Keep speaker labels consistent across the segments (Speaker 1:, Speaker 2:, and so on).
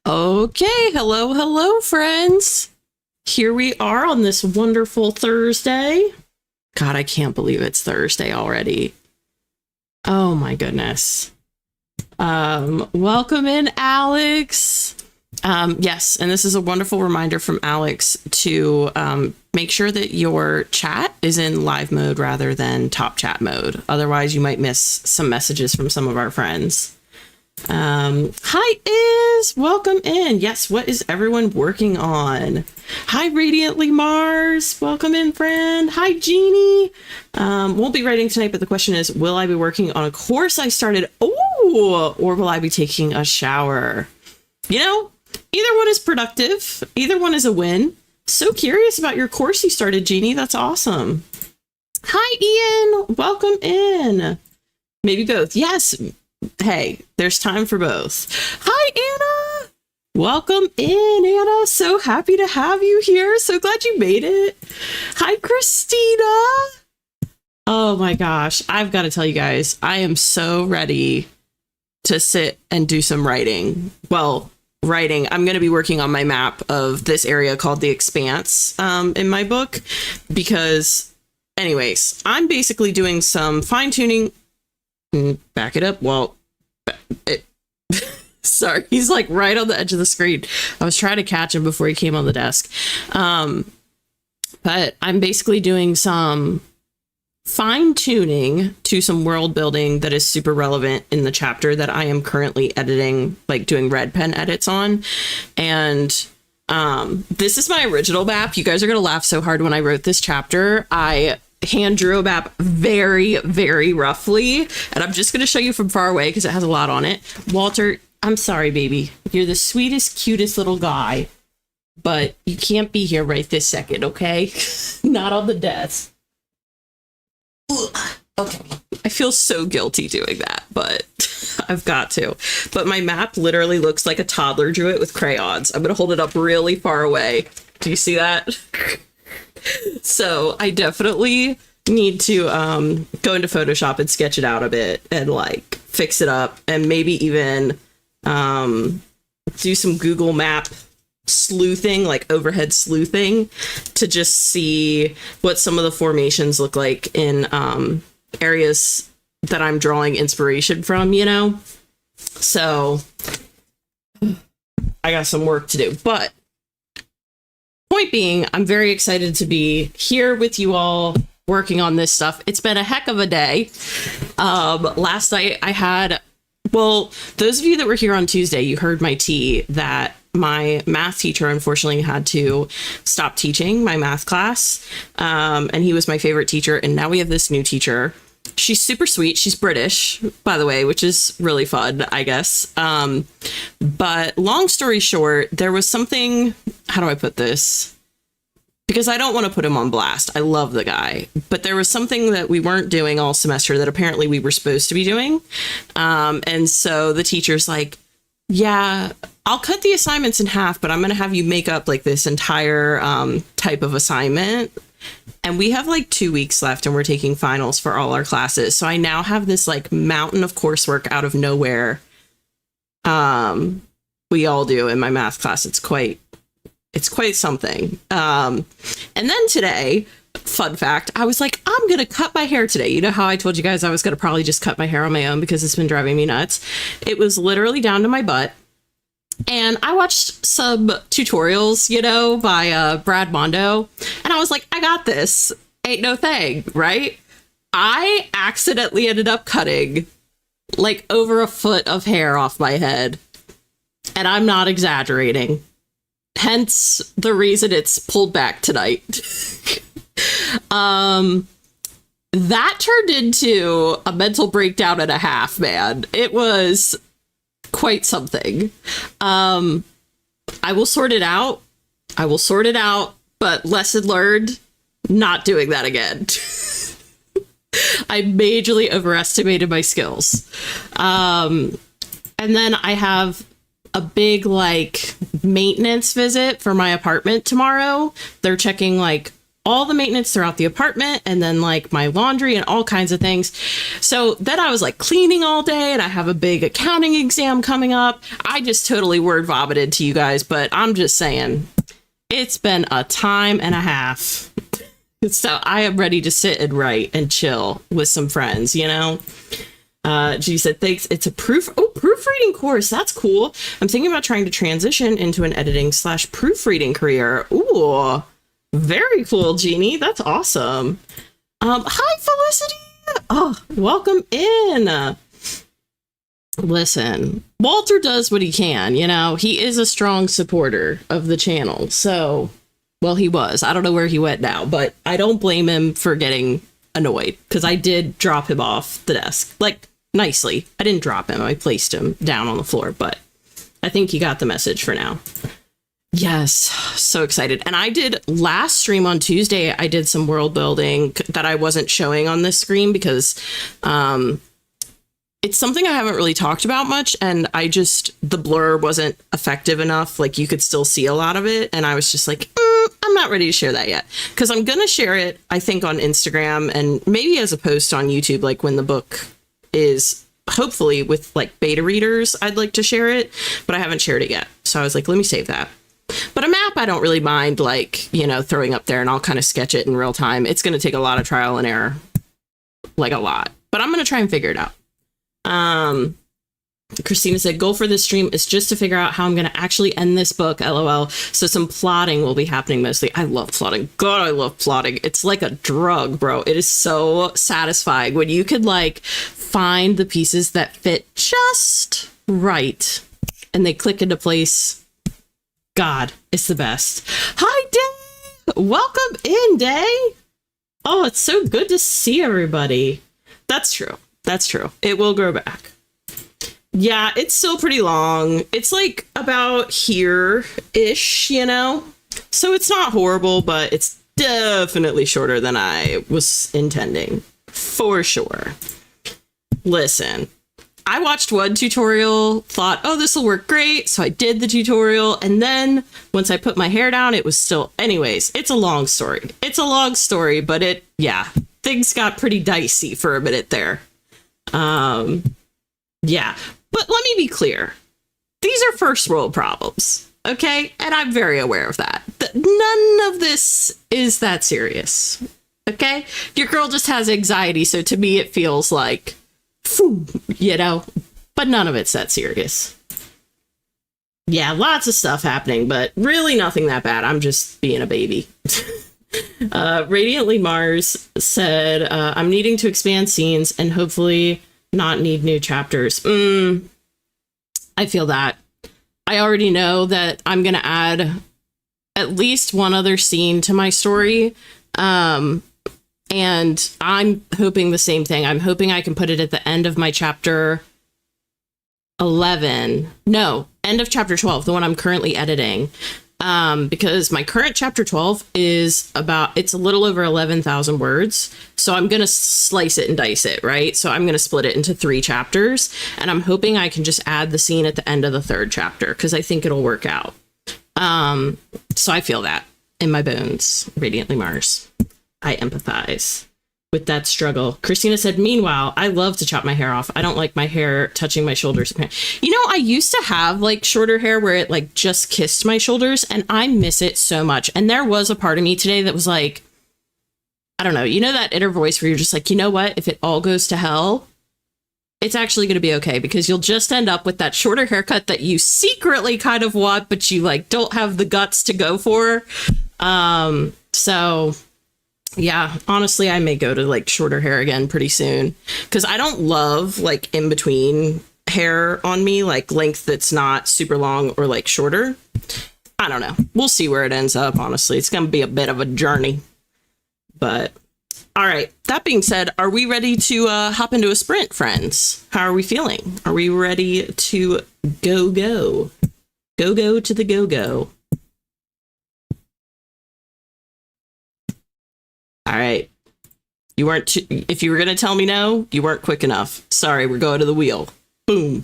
Speaker 1: Okay, hello, friends. Here we are on this wonderful Thursday. God, I can't believe it's Thursday already. Oh my goodness. Welcome in, Alex. Yes, and this is a wonderful reminder from Alex to make sure that your chat is in live mode rather than top chat mode. Otherwise, you might miss some messages from some of our friends. Hi, welcome in. Yes, what is everyone working on? Hi, Radiantly Mars. Welcome in, friend. Hi, Jeannie. Won't be writing tonight, but the question is, will I be working on a course I started? Oh, or will I be taking a shower? You know, either one is productive. Either one is a win. So curious about your course you started, Jeannie. That's awesome. Hi, Ian. Welcome in. Maybe both. Yes. Hey, there's time for both. Hi, Anna. Welcome in, Anna. So happy to have you here. So glad you made it. Hi, Christina. Oh my gosh. I've got to tell you guys, I am so ready to sit and do some writing. Well, writing. I'm going to be working on my map of this area called the Expanse in my book because anyways, I'm basically doing some fine tuning. Back it up. Well, sorry, he's like right on the edge of the screen. I was trying to catch him before he came on the desk. But I'm basically doing some fine tuning to some world building that is super relevant in the chapter that I am currently editing, like doing red pen edits on. And this is my original map. You guys are going to laugh so hard when I wrote this chapter. I hand drew a map very, very roughly, and I'm just going to show you from far away because it has a lot on it. Walter, I'm sorry, baby. You're the sweetest, cutest little guy, but you can't be here right this second, okay? Not on the desk. Okay. I feel so guilty doing that, but I've got to. But my map literally looks like a toddler drew it with crayons. I'm going to hold it up really far away. Do you see that? So I definitely need to go into Photoshop and sketch it out a bit and like fix it up and maybe even do some Google Map sleuthing, like overhead sleuthing, to just see what some of the formations look like in areas that I'm drawing inspiration from, you know? So I got some work to do, but point being, I'm very excited to be here with you all working on this stuff. It's been a heck of a day. Last night I had, well, those of you that were here on Tuesday, you heard my tea that my math teacher unfortunately had to stop teaching my math class. And he was my favorite teacher. And now we have this new teacher. She's super sweet. She's British, by the way, which is really fun, I guess. But long story short, there was something, how do I put this? Because I don't want to put him on blast. I love the guy. But there was something that we weren't doing all semester that apparently we were supposed to be doing. And so the teacher's like, yeah, I'll cut the assignments in half, but I'm going to have you make up like this entire type of assignment. And we have like 2 weeks left and we're taking finals for all our classes. So I now have this like mountain of coursework out of nowhere We all do in my math class. It's quite something. And then today, fun fact, I was like, I'm going to cut my hair today. You know how I told you guys I was going to probably just cut my hair on my own because it's been driving me nuts. It was literally down to my butt. And I watched some tutorials, by Brad Mondo. And I was like, I got this. Ain't no thing, right? I accidentally ended up cutting like over a foot of hair off my head. And I'm not exaggerating. Hence the reason it's pulled back tonight. That turned into a mental breakdown and a half, man. It was quite something. I will sort it out. But lesson learned, not doing that again. I majorly overestimated my skills. And then I have a big maintenance visit for my apartment tomorrow. They're checking all the maintenance throughout the apartment and then my laundry and all kinds of things. So then I was cleaning all day, and I have a big accounting exam coming up. I just totally word vomited to you guys, but I'm just saying it's been a time and a half. So I am ready to sit and write and chill with some friends, G said, thanks. It's a proofreading course. That's cool. I'm thinking about trying to transition into an editing/proofreading career. Ooh, very cool, Jeannie. That's awesome. Hi, Felicity. Oh, welcome in. Listen, Walter does what he can, he is a strong supporter of the channel. So, well, he was. I don't know where he went now, but I don't blame him for getting annoyed because I did drop him off the desk. Nicely. I didn't drop him. I placed him down on the floor, but I think he got the message for now. Yes. So excited. And I did last stream on Tuesday. I did some world building that I wasn't showing on this screen because it's something I haven't really talked about much. And the blur wasn't effective enough. You could still see a lot of it. And I was just I'm not ready to share that yet because I'm going to share it, I think, on Instagram and maybe as a post on YouTube, when the book is hopefully with beta readers. I'd like to share it, but I haven't shared it yet. So I was let me save that. But a map, I don't really mind throwing up there, and I'll kind of sketch it in real time. It's going to take a lot of trial and error, a lot, but I'm going to try and figure it out. Christina said, goal for this stream is just to figure out how I'm going to actually end this book, LOL. So some plotting will be happening mostly. I love plotting. God, I love plotting. It's like a drug, bro. It is so satisfying when you could find the pieces that fit just right and they click into place. God, it's the best. Hi, Day. Welcome in, Day. Oh, it's so good to see everybody. That's true. It will grow back. Yeah, it's still pretty long. It's about here-ish, So it's not horrible, but it's definitely shorter than I was intending. For sure. Listen, I watched one tutorial, thought, oh, this will work great. So I did the tutorial. And then once I put my hair down, it was still... Anyways, it's a long story. But things got pretty dicey for a minute there. Yeah. But let me be clear. These are first world problems, okay? And I'm very aware of that. None of this is that serious, okay? Your girl just has anxiety, so to me it feels but none of it's that serious. Yeah, lots of stuff happening, but really nothing that bad. I'm just being a baby. Radiantly Mars said, I'm needing to expand scenes and hopefully not need new chapters. I feel that. I already know that I'm going to add at least one other scene to my story. And I'm hoping the same thing. I'm hoping I can put it at the end of my chapter 11. No, end of chapter 12, the one I'm currently editing. Because my current chapter 12 is it's a little over 11,000 words. So I'm going to slice it and dice it, right? So I'm going to split it into 3 chapters, and I'm hoping I can just add the scene at the end of the 3rd chapter because I think it'll work out. So I feel that in my bones. Radiantly Mars. I empathize. with that struggle. Christina said, meanwhile, I love to chop my hair off. I don't like my hair touching my shoulders. You know, I used to have like shorter hair where it like just kissed my shoulders, and I miss it so much. And there was a part of me today that was like, I don't know, you know, that inner voice where you're just like, you know what, if it all goes to hell, it's actually going to be okay, because you'll just end up with that shorter haircut that you secretly kind of want, but you like don't have the guts to go for. So yeah, honestly, I may go to like shorter hair again pretty soon, because I don't love like in between hair on me, like length that's not super long or like shorter. I don't know. We'll see where it ends up. Honestly, it's going to be a bit of a journey, but all right. That being said, are we ready to hop into a sprint, friends? How are we feeling? Are we ready to go to the go? All right. You weren't, if you were going to tell me no, you weren't quick enough. Sorry, we're going to the wheel. Boom.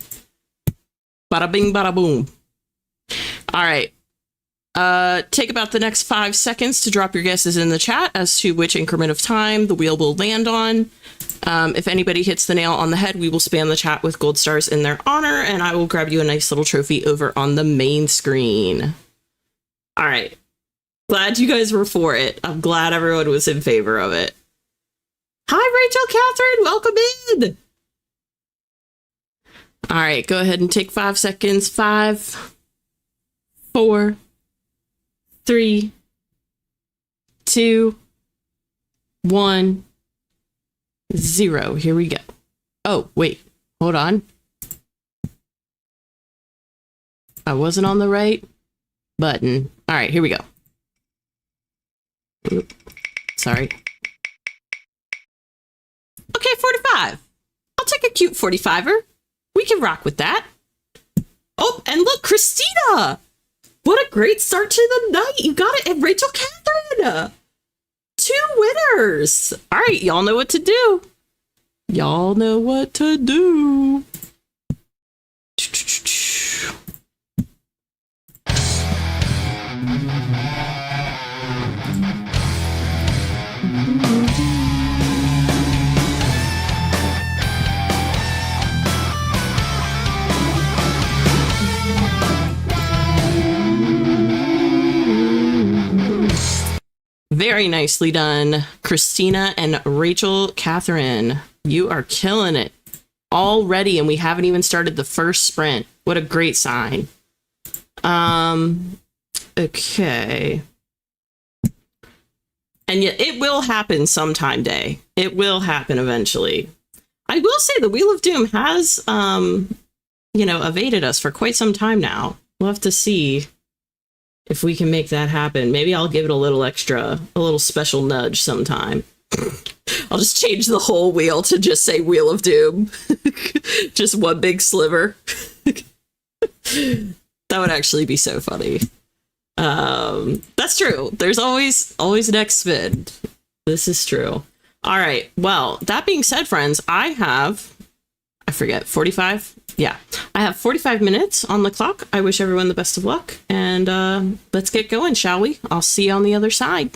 Speaker 1: Bada bing, bada boom. All right. Take about the next 5 seconds to drop your guesses in the chat as to which increment of time the wheel will land on. If anybody hits the nail on the head, we will spam the chat with gold stars in their honor, and I will grab you a nice little trophy over on the main screen. All right. Glad you guys were for it. I'm glad everyone was in favor of it. Hi, Rachel Catherine. Welcome in. All right. Go ahead and take 5 seconds. 5, 4, 3, 2, 1, 0. Here we go. Oh, wait. Hold on. I wasn't on the right button. All right. Here we go. Oop, sorry. Okay, 45. I'll take a cute 45er. We can rock with that. Oh, and look, Christina. What a great start to the night. You got it. And Rachel Catherine. 2 winners. All right, y'all know what to do. Y'all know what to do. Very nicely done, Christina and Rachel Catherine. You are killing it already, and we haven't even started the first sprint. What a great sign. Okay. And yet it will happen sometime, Day. It will happen eventually. I will say the Wheel of Doom has, you know, evaded us for quite some time now. We'll have to see if we can make that happen. Maybe I'll give it a little extra, a little special nudge sometime. I'll just change the whole wheel to just say Wheel of Doom. Just one big sliver. That would actually be so funny. That's true. There's always next spin. This is true. All right. Well, that being said, friends, I forget, 45? Yeah, I have 45 minutes on the clock. I wish everyone the best of luck, and let's get going, shall we? I'll see you on the other side.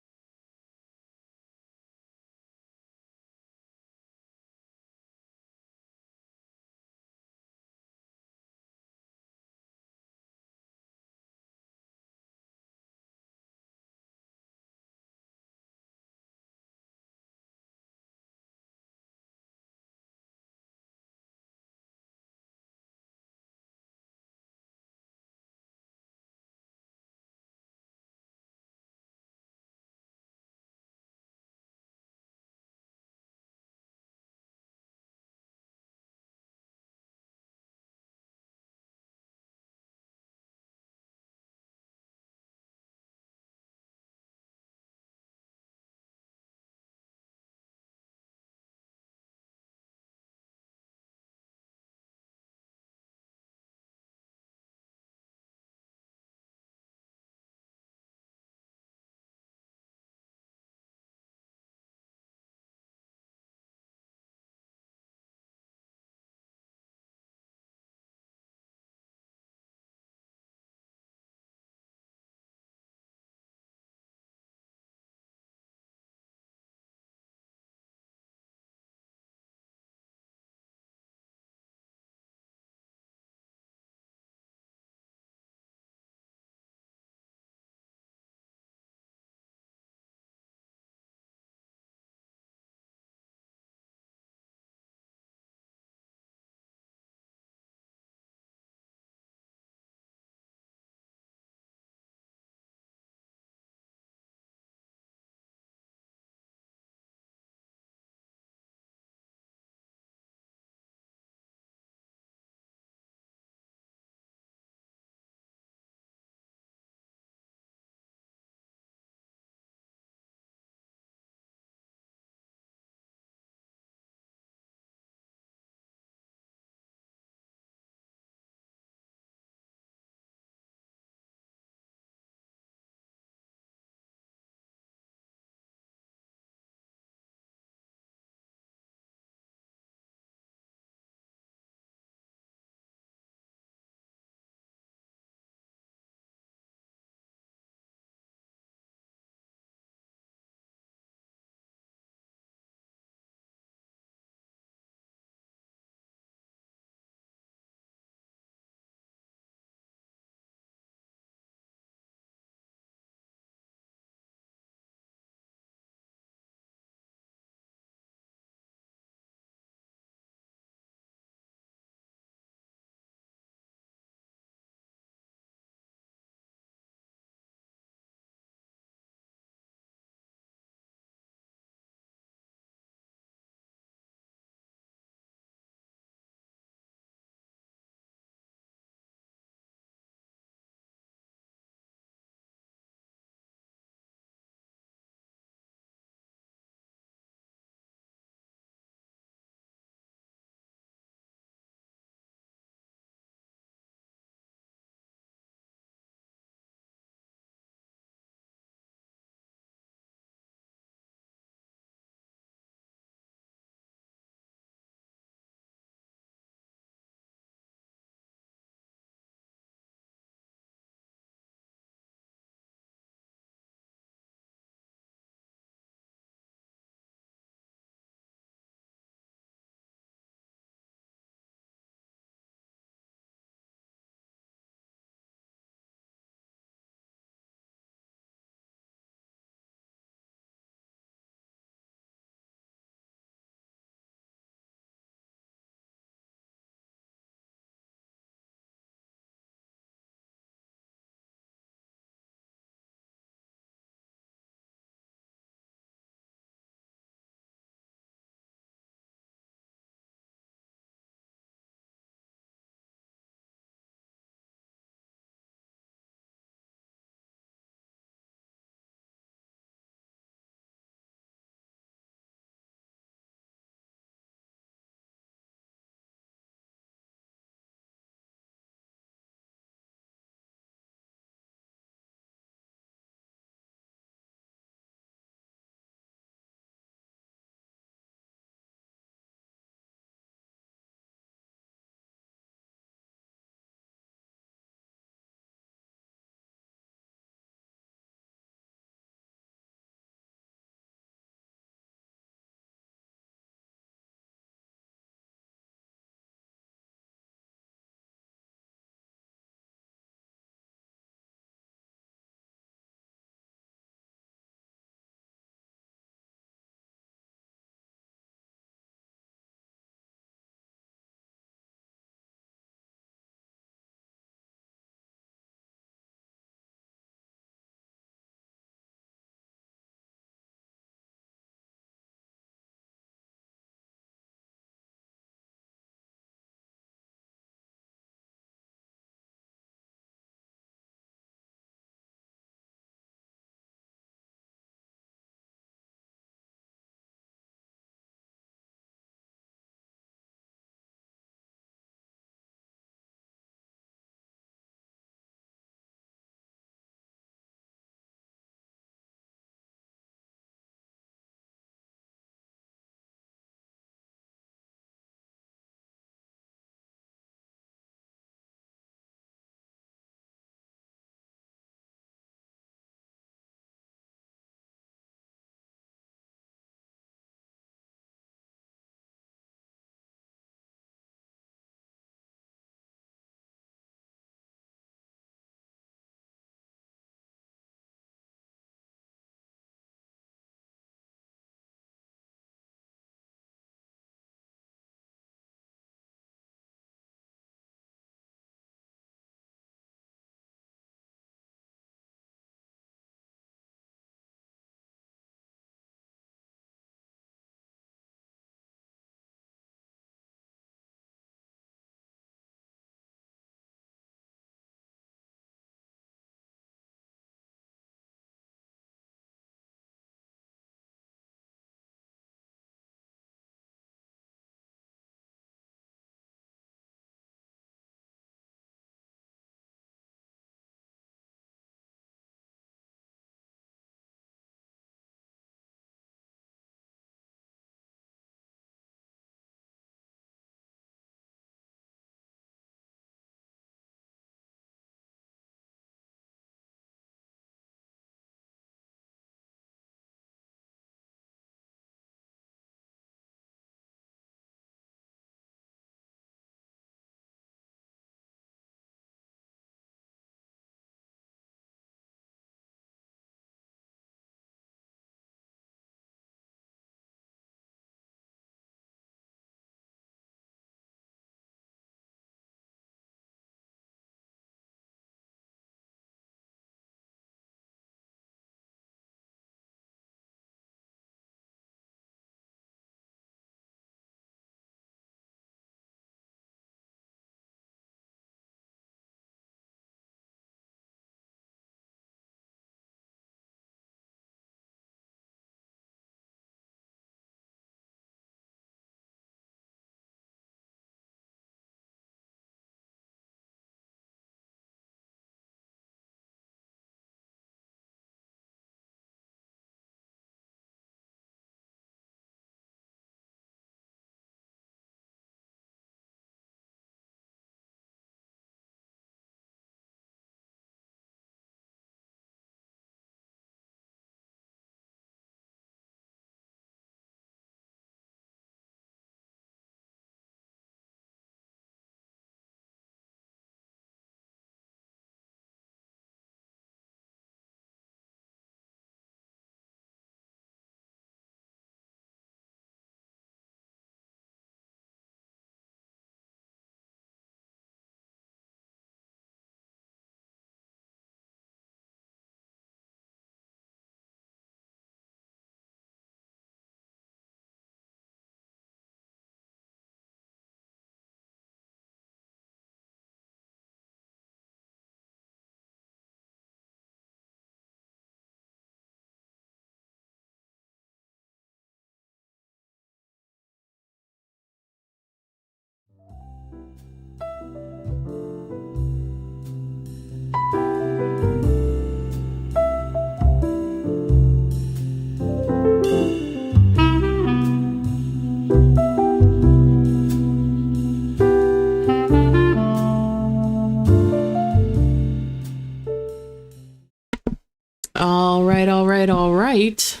Speaker 1: right, all right, all right.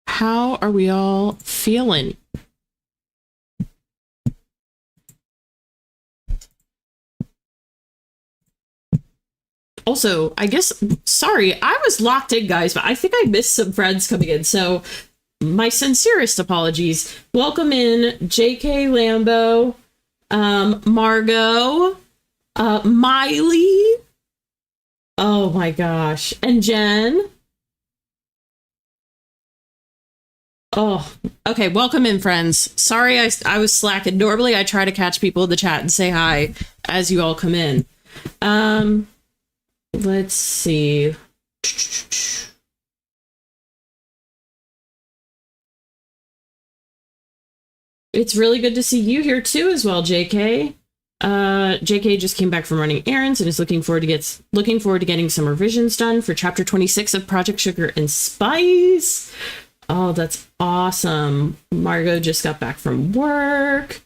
Speaker 1: How are we all feeling? Also, I guess, sorry, I was locked in, guys, but I think I missed some friends coming in, so my sincerest apologies. Welcome in, JK Lambo, Margot, Miley, oh my gosh, and Jen. Oh, okay, welcome in, friends. Sorry I was slacking. Normally I try to catch people in the chat and say hi as you all come in. Let's see. It's really good to see you here too as well, JK. JK just came back from running errands and is looking forward to getting some revisions done for chapter 26 of Project Sugar and Spice. Oh, that's awesome. Margot just got back from work.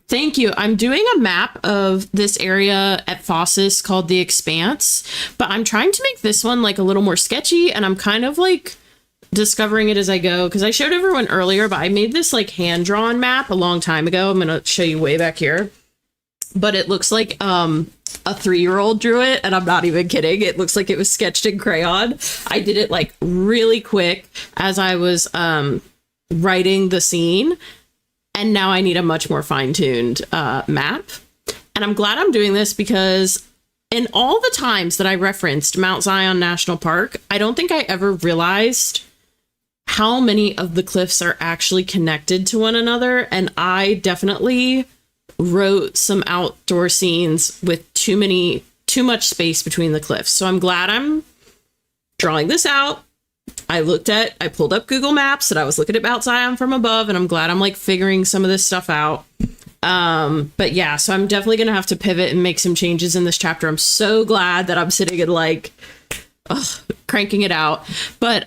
Speaker 1: Thank you. I'm doing a map of this area at Fossus called The Expanse, but I'm trying to make this one like a little more sketchy, and I'm kind of like discovering it as I go, because I showed everyone earlier, but I made this like hand-drawn map a long time ago. I'm going to show you way back here. But it looks like a 3-year-old drew it, and I'm not even kidding. It looks like it was sketched in crayon. I did it like really quick as I was writing the scene. And now I need a much more fine-tuned map. And I'm glad I'm doing this because in all the times that I referenced Mount Zion National Park, I don't think I ever realized how many of the cliffs are actually connected to one another. And I definitely wrote some outdoor scenes with too much space between the cliffs. So I'm glad I'm drawing this out. I pulled up Google Maps and I was looking at Mount Zion from above, and I'm glad I'm like figuring some of this stuff out. But yeah, so I'm definitely going to have to pivot and make some changes in this chapter. I'm so glad that I'm sitting and like cranking it out. But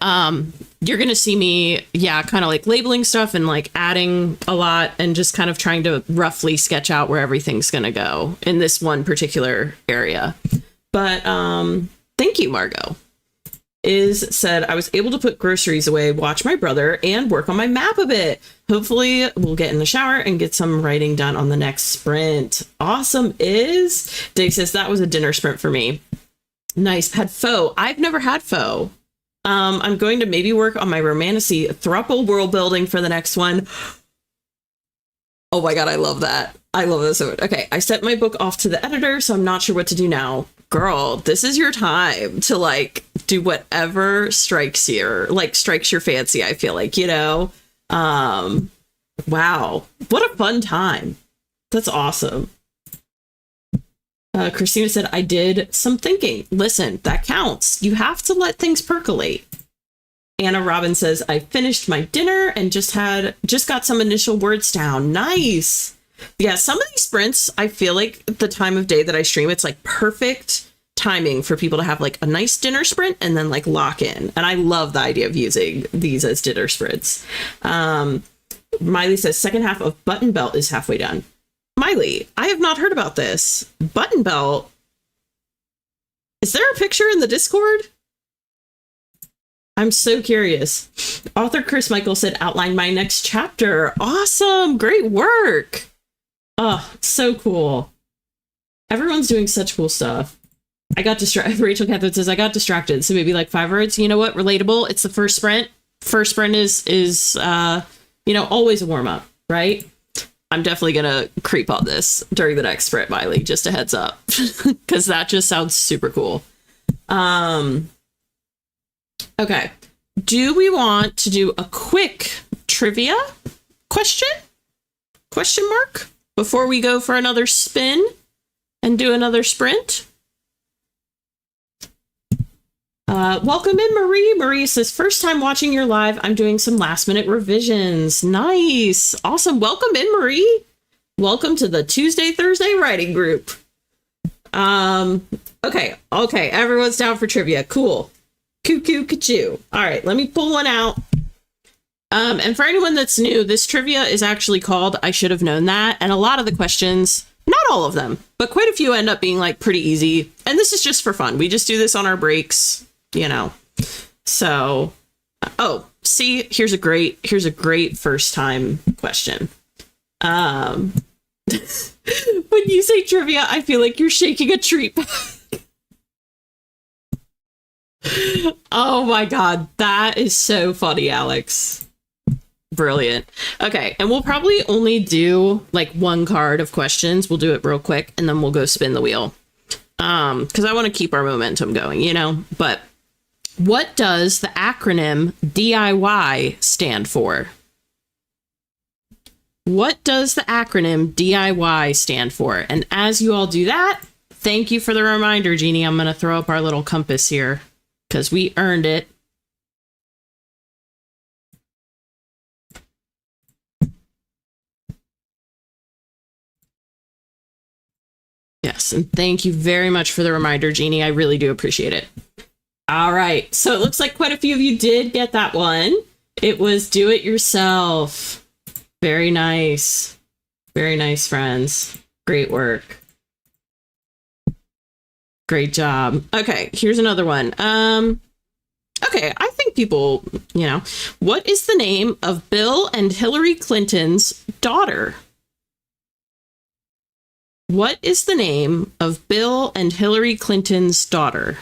Speaker 1: you're going to see me, kind of like labeling stuff and like adding a lot and just kind of trying to roughly sketch out where everything's going to go in this one particular area. But thank you, Margot. Said I was able to put groceries away, watch my brother, and work on my map a bit. Hopefully we'll get in the shower and get some writing done on the next sprint. Awesome. Dave says that was a dinner sprint for me. Nice. Had pho. I've never had pho. I'm going to maybe work on my romantasy throuple world building for the next one. Oh my god, I love that. I love this so much. Okay, I sent my book off to the editor, so I'm not sure what to do now. Girl, this is your time to like do whatever strikes your fancy, I feel like, wow, what a fun time. That's awesome. Christina said, I did some thinking. Listen, that counts. You have to let things percolate. Anna Robin says, I finished my dinner and just got some initial words down. Nice. Yeah, some of these sprints, I feel like the time of day that I stream, it's like perfect timing for people to have like a nice dinner sprint and then like lock in. And I love the idea of using these as dinner sprints. Miley says, second half of Button Belt is halfway done. Miley, I have not heard about this. Button Belt. Is there a picture in the Discord? I'm so curious. Author Chris Michael said, outline my next chapter. Awesome. Great work. Oh, so cool. Everyone's doing such cool stuff. I got distracted. Rachel Catherine says, I got distracted. So maybe like 5 words. You know what? Relatable. It's the first sprint. First sprint is always a warm up, right? I'm definitely going to creep on this during the next sprint, Miley. Just a heads up. Because that just sounds super cool. Okay. Do we want to do a quick trivia question mark before we go for another spin and do another sprint? Welcome in, Marie. Marie says, first time watching your live. I'm doing some last minute revisions. Nice. Awesome. Welcome in, Marie. Welcome to the Tuesday, Thursday writing group. Okay. Everyone's down for trivia. Cool. Cuckoo, ka-choo. All right, let me pull one out. And for anyone that's new, this trivia is actually called I Should Have Known That. And a lot of the questions, Not all of them, but quite a few end up being like pretty easy. And this is just for fun. We just do this on our breaks, you know. So, oh, see, here's a great first time question. When you say trivia, I feel like you're shaking a treat. Oh my God, that is so funny, Alex. Brilliant. Okay, and we'll probably only do like one card of questions. We'll do it real quick and then we'll go spin the wheel. Because I want to keep our momentum going, you know? But what does the acronym DIY stand for? What does the acronym DIY stand for? And as you all do that, thank you for the reminder, Jeannie. I'm going to throw up our little compass here because we earned it. Yes, and thank you very much for the reminder, Jeannie. I really do appreciate it. All right, so it looks like quite a few of you did get that one. It was do it yourself. Very nice. Very nice, friends. Great work. Great job. Okay, here's another one. Okay, I think people, you know, what is the name of Bill and Hillary Clinton's daughter? What is the name of Bill and Hillary Clinton's daughter?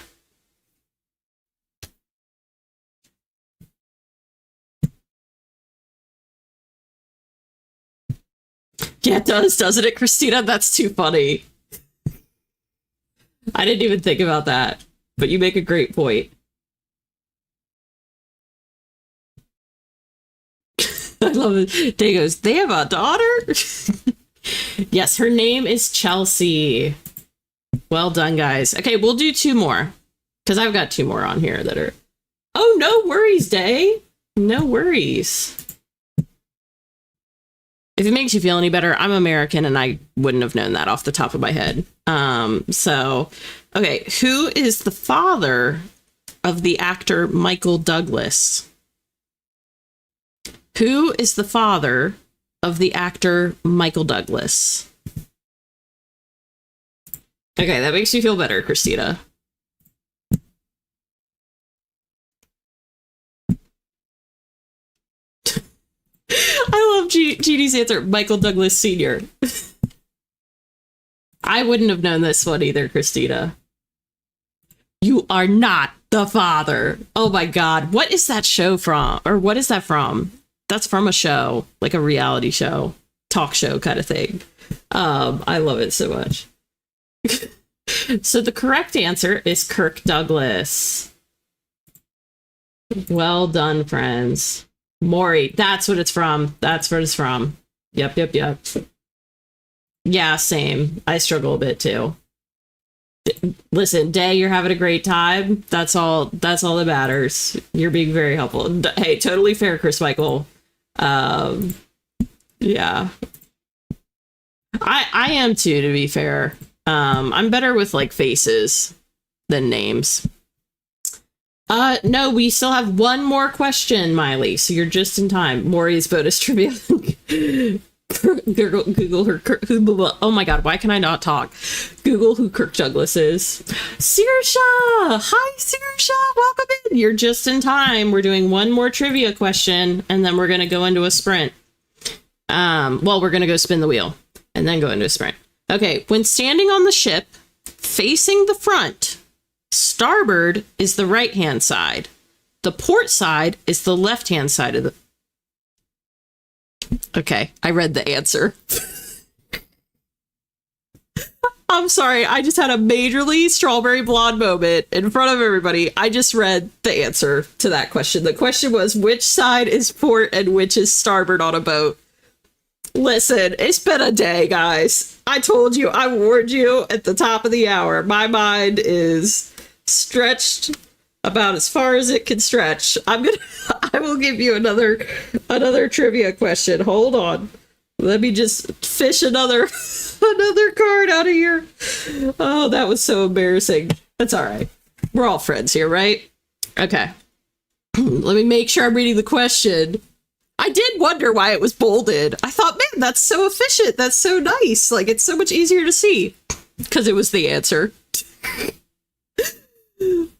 Speaker 1: Yeah, it does, doesn't it, Christina? That's too funny. I didn't even think about that, but you make a great point. I love it. Day goes, they have a daughter? Yes, her name is Chelsea. Well done, guys. Okay, we'll do two more. Because I've got two more on here that are... Oh, no worries, Day. No worries. If it makes you feel any better, I'm American and I wouldn't have known that off the top of my head. Okay, who is the father of the actor Michael Douglas? Who is the father of the actor Michael Douglas? Okay, that makes you feel better, Christina. I love Jeannie's answer. Michael Douglas Sr. I wouldn't have known this one either, Christina. You are not the father. Oh my God. What is that show from? Or what is that from? That's from a show, like a reality show, talk show kind of thing. I love it so much. So the correct answer is Kirk Douglas. Well done, friends. Maury, that's what it's from. That's what it's from. Yep. Yeah, same. I struggle a bit too. Listen, Day, you're having a great time. That's all that matters. You're being very helpful. Hey, totally fair, Chris Michael. Yeah. I am too, to be fair. I'm better with like faces than names. No, we still have one more question, Miley, so you're just in time. Maury's bonus trivia. Google her. Oh my God, why can I not talk? Google who Kirk Douglas is. Sirsha! Hi, Sirsha! Welcome in. You're just in time. We're doing one more trivia question, and then we're going to go into a sprint. Well, we're going to go spin the wheel, and then go into a sprint. Okay, when standing on the ship, facing the front, starboard is the right-hand side. The port side is the left-hand side of the... Okay, I read the answer. I'm sorry, I just had a majorly strawberry blonde moment in front of everybody. I just read the answer to that question. The question was, which side is port and which is starboard on a boat? Listen, it's been a day, guys. I told you, I warned you at the top of the hour. My mind is stretched about as far as it can stretch. I will give you another trivia question. Hold on. Let me just fish another card out of here. Oh, that was so embarrassing. That's all right. We're all friends here, right? Okay. Let me make sure I'm reading the question. I did wonder why it was bolded. I thought, man, that's so efficient. That's so nice. Like, it's so much easier to see. Because it was the answer.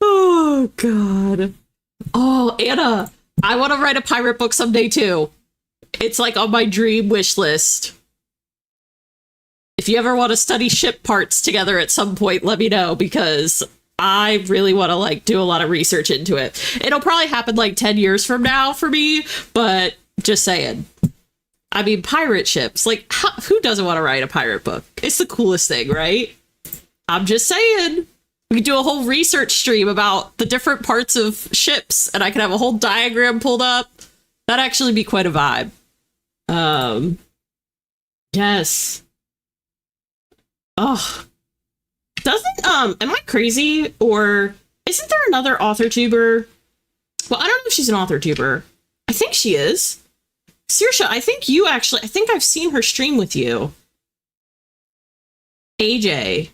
Speaker 1: Oh, God. Oh, Anna, I want to write a pirate book someday, too. It's like on my dream wish list. If you ever want to study ship parts together at some point, let me know, because I really want to like do a lot of research into it. It'll probably happen like 10 years from now for me, but just saying. I mean, pirate ships, like who doesn't want to write a pirate book? It's the coolest thing, right? I'm just saying. We could do a whole research stream about the different parts of ships, and I could have a whole diagram pulled up. That'd actually be quite a vibe. Yes. Oh, doesn't, am I crazy, or isn't there another author tuber? Well, I don't know if she's an author tuber. I think she is. Saoirse, I think I've seen her stream with you. AJ.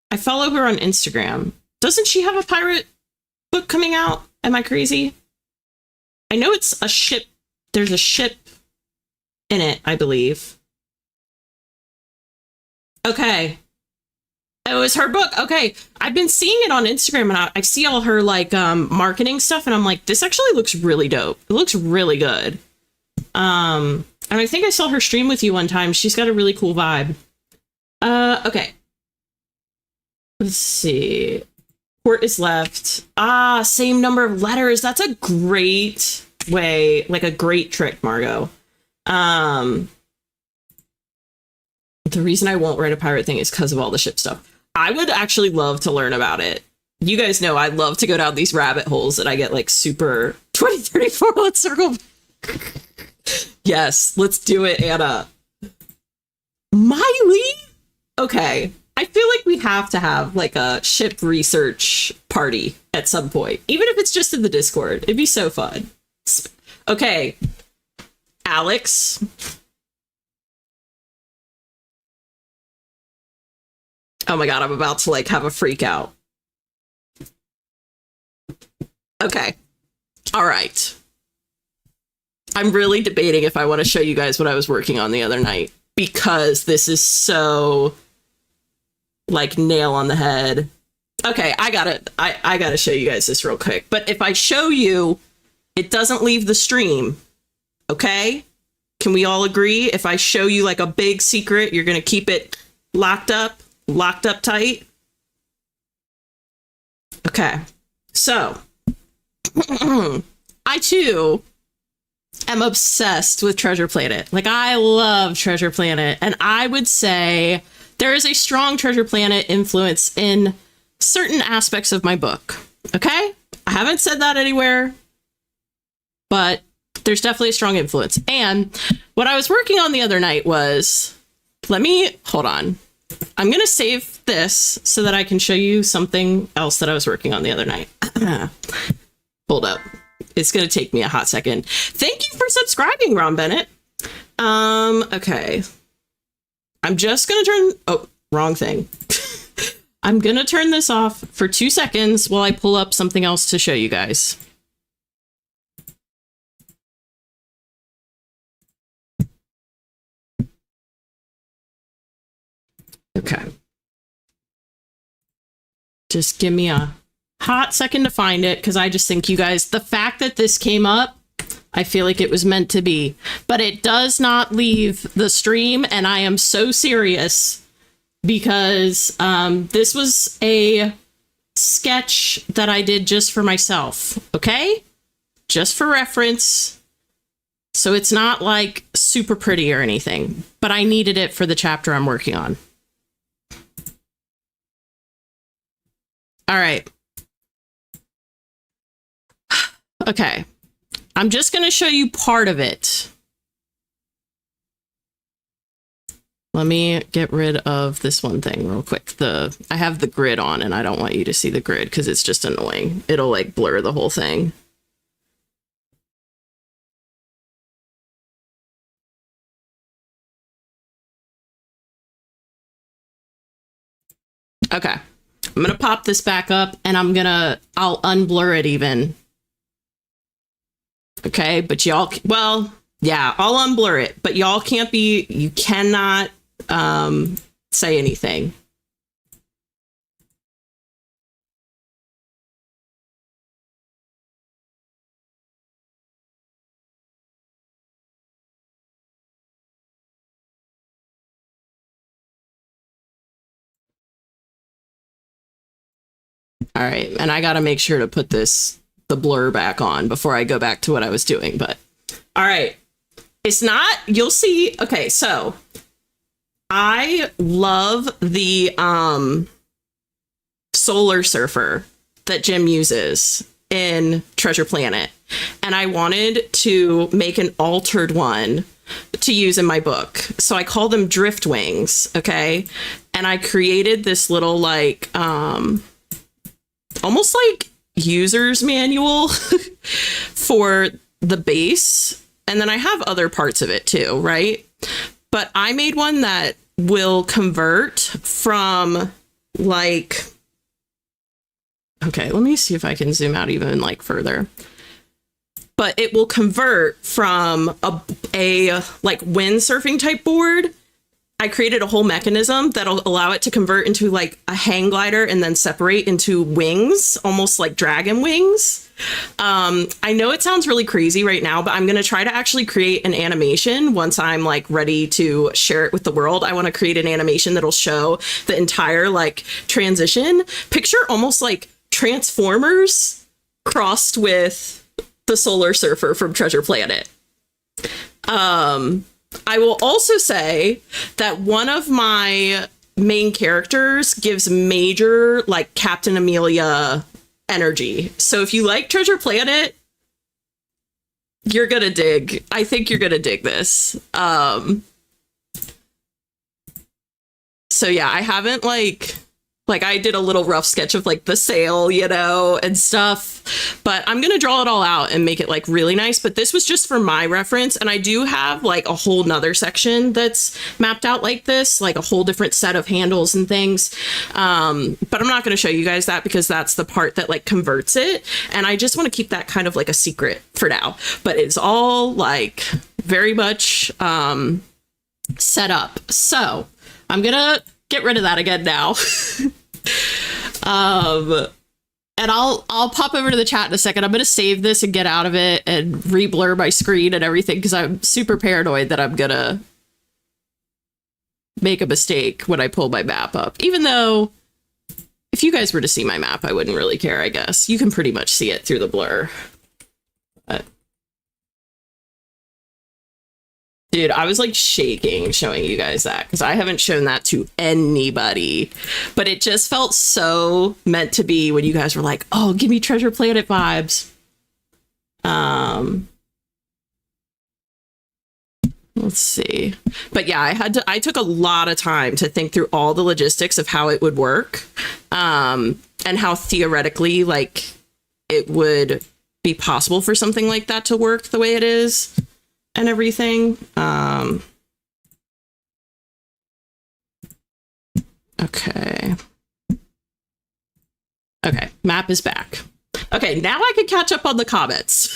Speaker 1: I follow her on Instagram. Doesn't she have a pirate book coming out? Am I crazy? I know it's a ship. There's a ship in it, I believe. Okay. It was her book. Okay. I've been seeing it on Instagram, and I see all her like marketing stuff, and I'm like, this actually looks really dope. It looks really good. And I think I saw her stream with you one time. She's got a really cool vibe. Okay. Let's see. Port is left. Ah, same number of letters. That's a great way, like a great trick, Margot. The reason I won't write a pirate thing is because of all the ship stuff. I would actually love to learn about it. You guys know I love to go down these rabbit holes, and I get like super 2034. Let's circle. Yes, let's do it, Anna. Miley? Okay. I feel like we have to have like a ship research party at some point, even if it's just in the Discord. It'd be so fun. Okay. Alex. Oh my God, I'm about to like have a freak out. Okay. All right. I'm really debating if I want to show you guys what I was working on the other night, because this is so like nail on the head. Okay, I gotta show you guys this real quick. But if I show you, it doesn't leave the stream. Okay? Can we all agree? If I show you like a big secret, you're gonna keep it locked up tight? Okay. So I too am obsessed with Treasure Planet. Like, I love Treasure Planet, and I would say there is a strong Treasure Planet influence in certain aspects of my book. Okay? I haven't said that anywhere, but there's definitely a strong influence. And what I was working on the other night was, hold on. I'm going to save this so that I can show you something else that I was working on the other night. Hold up. It's going to take me a hot second. Thank you for subscribing, Ron Bennett. Okay. I'm just going to wrong thing. I'm going to turn this off for 2 seconds while I pull up something else to show you guys. Okay. Just give me a hot second to find it, because I just think you guys, the fact that this came up, I feel like it was meant to be. But it does not leave the stream, and I am so serious, because this was a sketch that I did just for myself, okay? Just for reference. So it's not like super pretty or anything, but I needed it for the chapter I'm working on. All right. Okay. I'm just going to show you part of it. Let me get rid of this one thing real quick. I have the grid on, and I don't want you to see the grid because it's just annoying. It'll like blur the whole thing. Okay. I'm going to pop this back up, and I'll unblur it even. Okay, but y'all, well, yeah, I'll unblur it, but y'all can't be, you cannot say anything. All right, and I got to make sure to put the blur back on before I go back to what I was doing, but all right. It's not, you'll see. Okay, so I love the solar surfer that Jim uses in Treasure Planet, and I wanted to make an altered one to use in my book. So I call them drift wings, okay? And I created this little like almost like user's manual for the base, and then I have other parts of it too, right? But I made one that will convert from like, okay, let me see if I can zoom out even like further. But it will convert from a like windsurfing type board. I created a whole mechanism that'll allow it to convert into like a hang glider and then separate into wings, almost like dragon wings. I know it sounds really crazy right now, but I'm going to try to actually create an animation once I'm like ready to share it with the world. I want to create an animation that'll show the entire like transition. Picture almost like Transformers crossed with the Solar Surfer from Treasure Planet. I will also say that one of my main characters gives major like Captain Amelia energy. So if you like Treasure Planet, you're gonna dig. I think you're gonna dig this. So yeah, I haven't like I did a little rough sketch of like the sail, you know, and stuff, but I'm going to draw it all out and make it like really nice. But this was just for my reference. And I do have like a whole nother section that's mapped out like this, like a whole different set of handles and things. But I'm not going to show you guys that because that's the part that like converts it. And I just want to keep that kind of like a secret for now, but it's all like very much set up. So I'm going to get rid of that again now. And I'll pop over to the chat in a second. I'm going to save this and get out of it and re-blur my screen and everything because I'm super paranoid that I'm going to make a mistake when I pull my map up. Even though if you guys were to see my map, I wouldn't really care, I guess. You can pretty much see it through the blur. But dude, I was like shaking showing you guys that because I haven't shown that to anybody, but it just felt so meant to be when you guys were like, oh, give me Treasure Planet vibes. Let's see. But yeah, I took a lot of time to think through all the logistics of how it would work, and how theoretically like it would be possible for something like that to work the way it is. And everything. Okay. Okay, map is back. Okay, now I can catch up on the comments.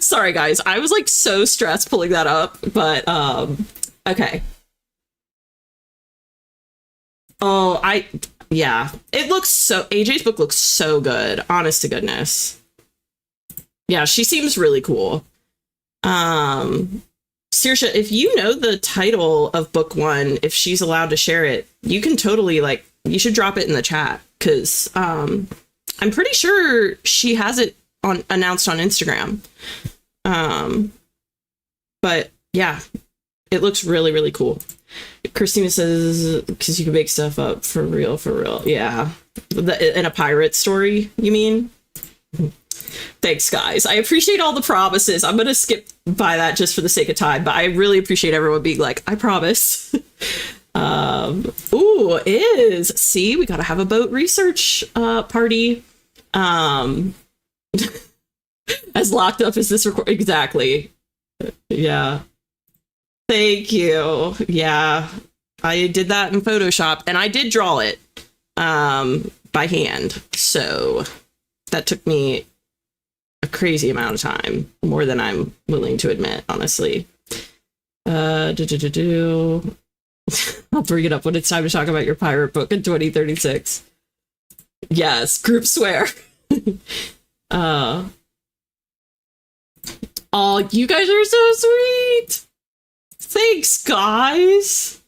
Speaker 1: Sorry, guys. I was like so stressed pulling that up, but okay. Oh, yeah. It looks so, AJ's book looks so good. Honest to goodness. Yeah, she seems really cool. Saoirse, if you know the title of book one, if she's allowed to share it, you can totally like, you should drop it in the chat because I'm pretty sure she has it announced on Instagram. But yeah, it looks really, really cool. Christina says, because you can make stuff up for real, for real. Yeah. In a pirate story, you mean? Thanks, guys. I appreciate all the promises. I'm going to skip by that just for the sake of time, but I really appreciate everyone being like, I promise. Ooh, see, we got to have a boat research party. As locked up as this record. Exactly. Yeah. Thank you. Yeah. I did that in Photoshop and I did draw it by hand. So that took me a crazy amount of time, more than I'm willing to admit, honestly. I'll bring it up when it's time to talk about your pirate book in 2036. Yes, group swear. Oh, you guys are so sweet. Thanks, guys.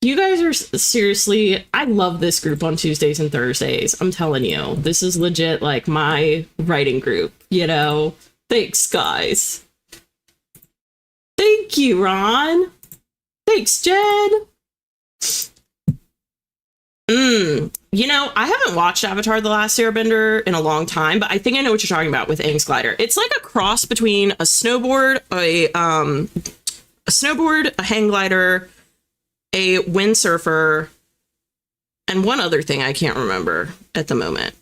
Speaker 1: You guys are seriously, I love this group on Tuesdays and Thursdays. I'm telling you, this is legit like my writing group, you know? Thanks, guys. Thank you, Ron. Thanks, Jed. You know, I haven't watched Avatar: The Last Airbender in a long time, but I think I know what you're talking about with Aang's glider. It's like a cross between a snowboard, a hang glider, a windsurfer, and one other thing I can't remember at the moment.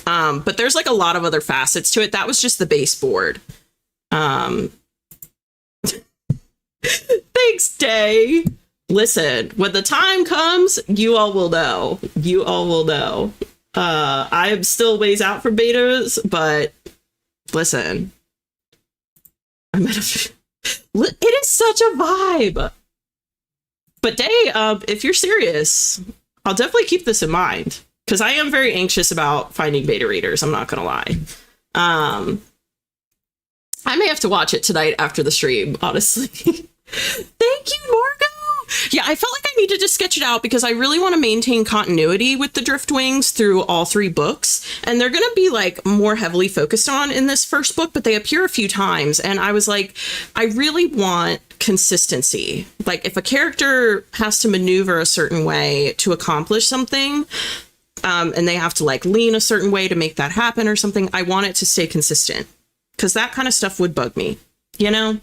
Speaker 1: But there's like a lot of other facets to it. That was just the baseboard. Thanks, Day. Listen, when the time comes, you all will know. You all will know. I'm still ways out from betas, but listen. It is such a vibe. But Day, if you're serious, I'll definitely keep this in mind, because I am very anxious about finding beta readers. I'm not going to lie. I may have to watch it tonight after the stream, honestly. Thank you, Margo. Yeah, I felt like I needed to sketch it out because I really want to maintain continuity with the Driftwings through all 3 books. And they're going to be like more heavily focused on in this first book, but they appear a few times. And I was like, I really want consistency. Like if a character has to maneuver a certain way to accomplish something, and they have to like lean a certain way to make that happen or something, I want it to stay consistent, because that kind of stuff would bug me, you know?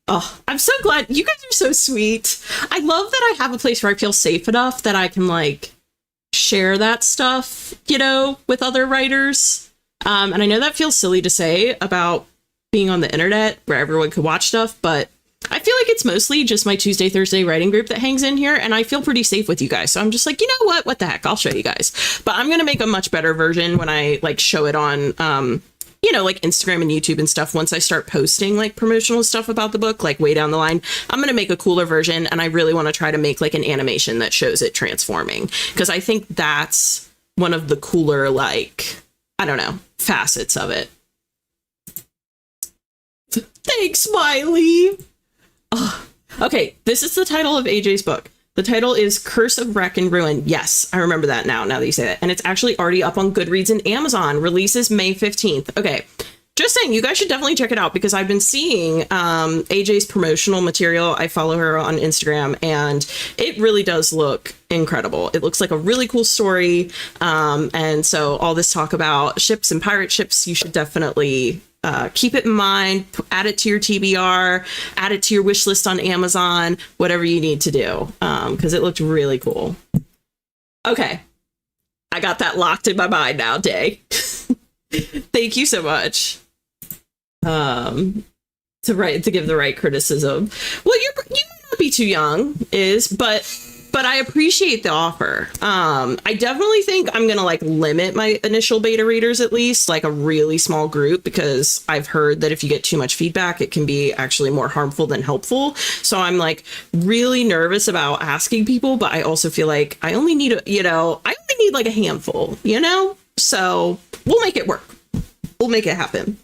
Speaker 1: Oh, I'm so glad. You guys are so sweet. I love that I have a place where I feel safe enough that I can like share that stuff, you know, with other writers. And I know that feels silly to say about being on the internet where everyone could watch stuff, but I feel like it's mostly just my Tuesday, Thursday writing group that hangs in here, and I feel pretty safe with you guys. So I'm just like, you know what the heck, I'll show you guys. But I'm going to make a much better version when I like show it on, you know, like Instagram and YouTube and stuff. Once I start posting like promotional stuff about the book, like way down the line, I'm going to make a cooler version. And I really want to try to make like an animation that shows it transforming, because I think that's one of the cooler, like, I don't know, facets of it. Thanks, Smiley. Oh, okay, this is the title of AJ's book. The title is Curse of Wreck and Ruin. Yes, I remember that now that you say that. And it's actually already up on Goodreads and Amazon. Releases May 15th. Okay, just saying, you guys should definitely check it out, because I've been seeing AJ's promotional material. I follow her on Instagram, and it really does look incredible. It looks like a really cool story. And so all this talk about ships and pirate ships, you should definitely keep it in mind, add it to your TBR, add it to your wish list on Amazon, whatever you need to do, because it looked really cool. Okay, I got that locked in my mind now, Day. Thank you so much. To give the right criticism. Well, you might not be too young, but I appreciate the offer. I definitely think I'm gonna like limit my initial beta readers, at least like a really small group, because I've heard that if you get too much feedback, it can be actually more harmful than helpful. So I'm like really nervous about asking people, but I also feel like I only need like a handful, you know? So we'll make it work. We'll make it happen.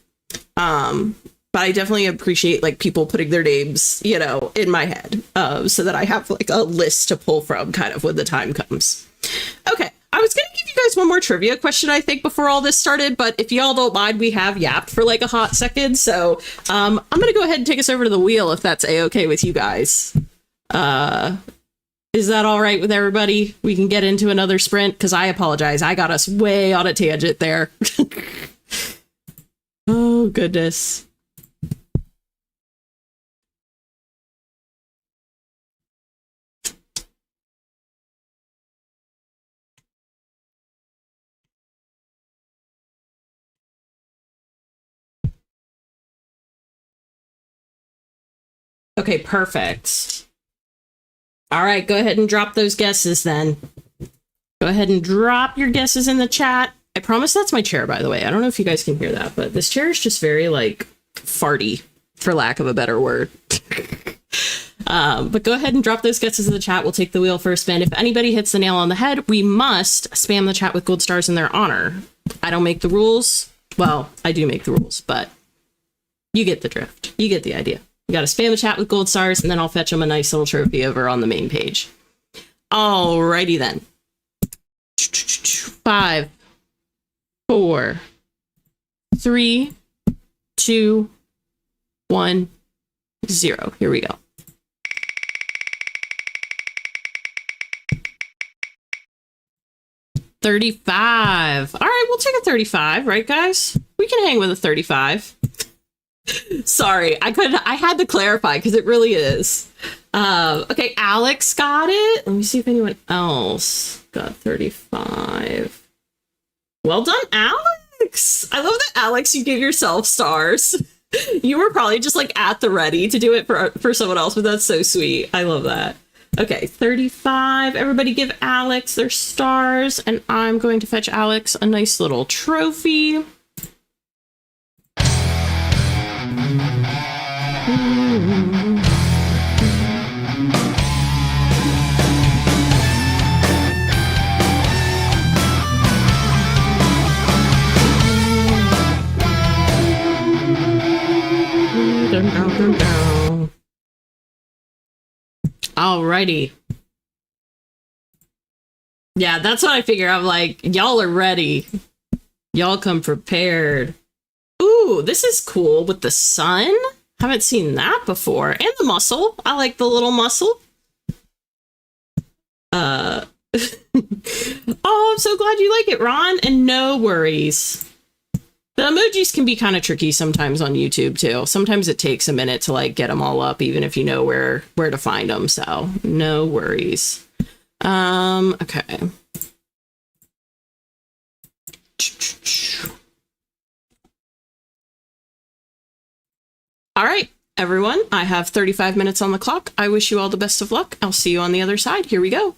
Speaker 1: But I definitely appreciate like people putting their names, you know, in my head, so that I have like a list to pull from kind of when the time comes. Okay, I was going to give you guys one more trivia question, I think, before all this started. But if y'all don't mind, we have yapped for like a hot second. So I'm going to go ahead and take us over to the wheel, if that's a-okay with you guys. Is that all right with everybody? We can get into another sprint, because I apologize. I got us way on a tangent there. Oh, goodness. Okay, perfect. All right, go ahead and drop those guesses then. Go ahead and drop your guesses in the chat. I promise that's my chair, by the way. I don't know if you guys can hear that, but this chair is just very like farty, for lack of a better word. But go ahead and drop those guesses in the chat. We'll take the wheel for a spin. If anybody hits the nail on the head, we must spam the chat with gold stars in their honor. I don't make the rules. Well, I do make the rules, but you get the drift. You get the idea. You got to spam the chat with gold stars, and then I'll fetch them a nice little trophy over on the main page. Alrighty then. 5, 4, 3, 2, 1, 0. Here we go. $35. All right, we'll take a 35, right, guys? We can hang with a 35. Sorry, I had to clarify because it really is. Okay, Alex got it. Let me see if anyone else got 35. Well done, Alex. I love that, Alex, you give yourself stars. You were probably just like at the ready to do it for someone else, but that's so sweet. I love that. Okay, 35. Everybody give Alex their stars, and I'm going to fetch Alex a nice little trophy. Alrighty. Yeah, that's what I figure. I'm like, y'all are ready. Y'all come prepared. Ooh, this is cool with the sun. Haven't seen that before. And the muscle. I like the little muscle. Oh, I'm so glad you like it, Ron. And no worries. The emojis can be kind of tricky sometimes on YouTube too. Sometimes it takes a minute to like get them all up, even if you know where to find them. So no worries. Okay. All right, everyone. I have 35 minutes on the clock. I wish you all the best of luck. I'll see you on the other side. Here we go.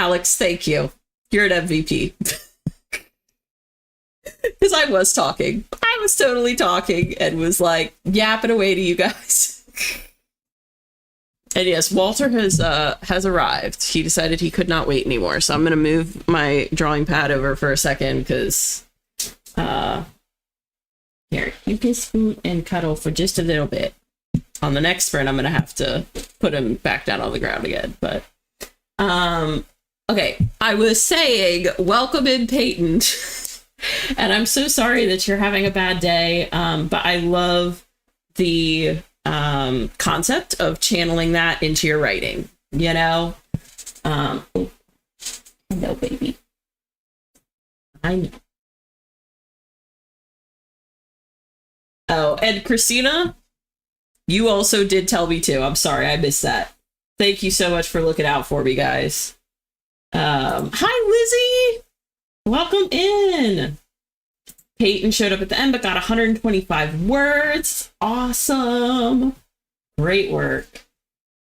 Speaker 1: Alex, thank you. You're an MVP. Because I was talking. I was totally talking and was like yapping away to you guys. And yes, Walter has arrived. He decided he could not wait anymore. So I'm going to move my drawing pad over for a second because here, you can scoot and cuddle for just a little bit. On the next sprint, I'm going to have to put him back down on the ground again. But okay, I was saying, welcome in, Peyton. And I'm so sorry that you're having a bad day, but I love the concept of channeling that into your writing, you know? Oh, hello, baby. I know. Oh, and Christina, you also did tell me too. I'm sorry, I missed that. Thank you so much for looking out for me, guys. Hi, Lizzie. Welcome in. Peyton showed up at the end, but got 125 words. Awesome. Great work.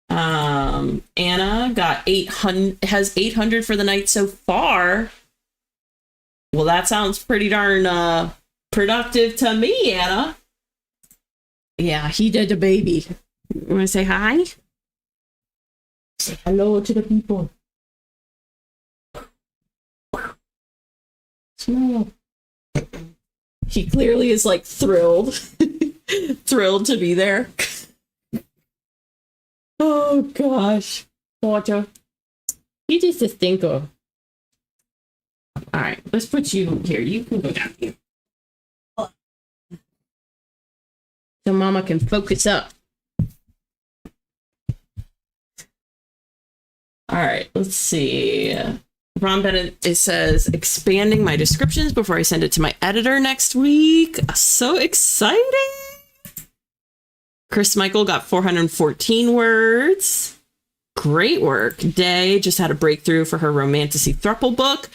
Speaker 1: Anna got 800, has 800 for the night so far. Well, that sounds pretty darn productive to me, Anna. Yeah, he did the baby. You want to say hi? Say hello to the people. Smile. He clearly is like thrilled. Thrilled to be there. Oh gosh. Walter. He just a stinker. Alright, let's put you here. You can go down here. So mama can focus up. Alright, let's see. Ron Bennett, it says, expanding my descriptions before I send it to my editor next week. So exciting. Chris Michael got 414 words. Great work. Day just had a breakthrough for her romantasy throuple book.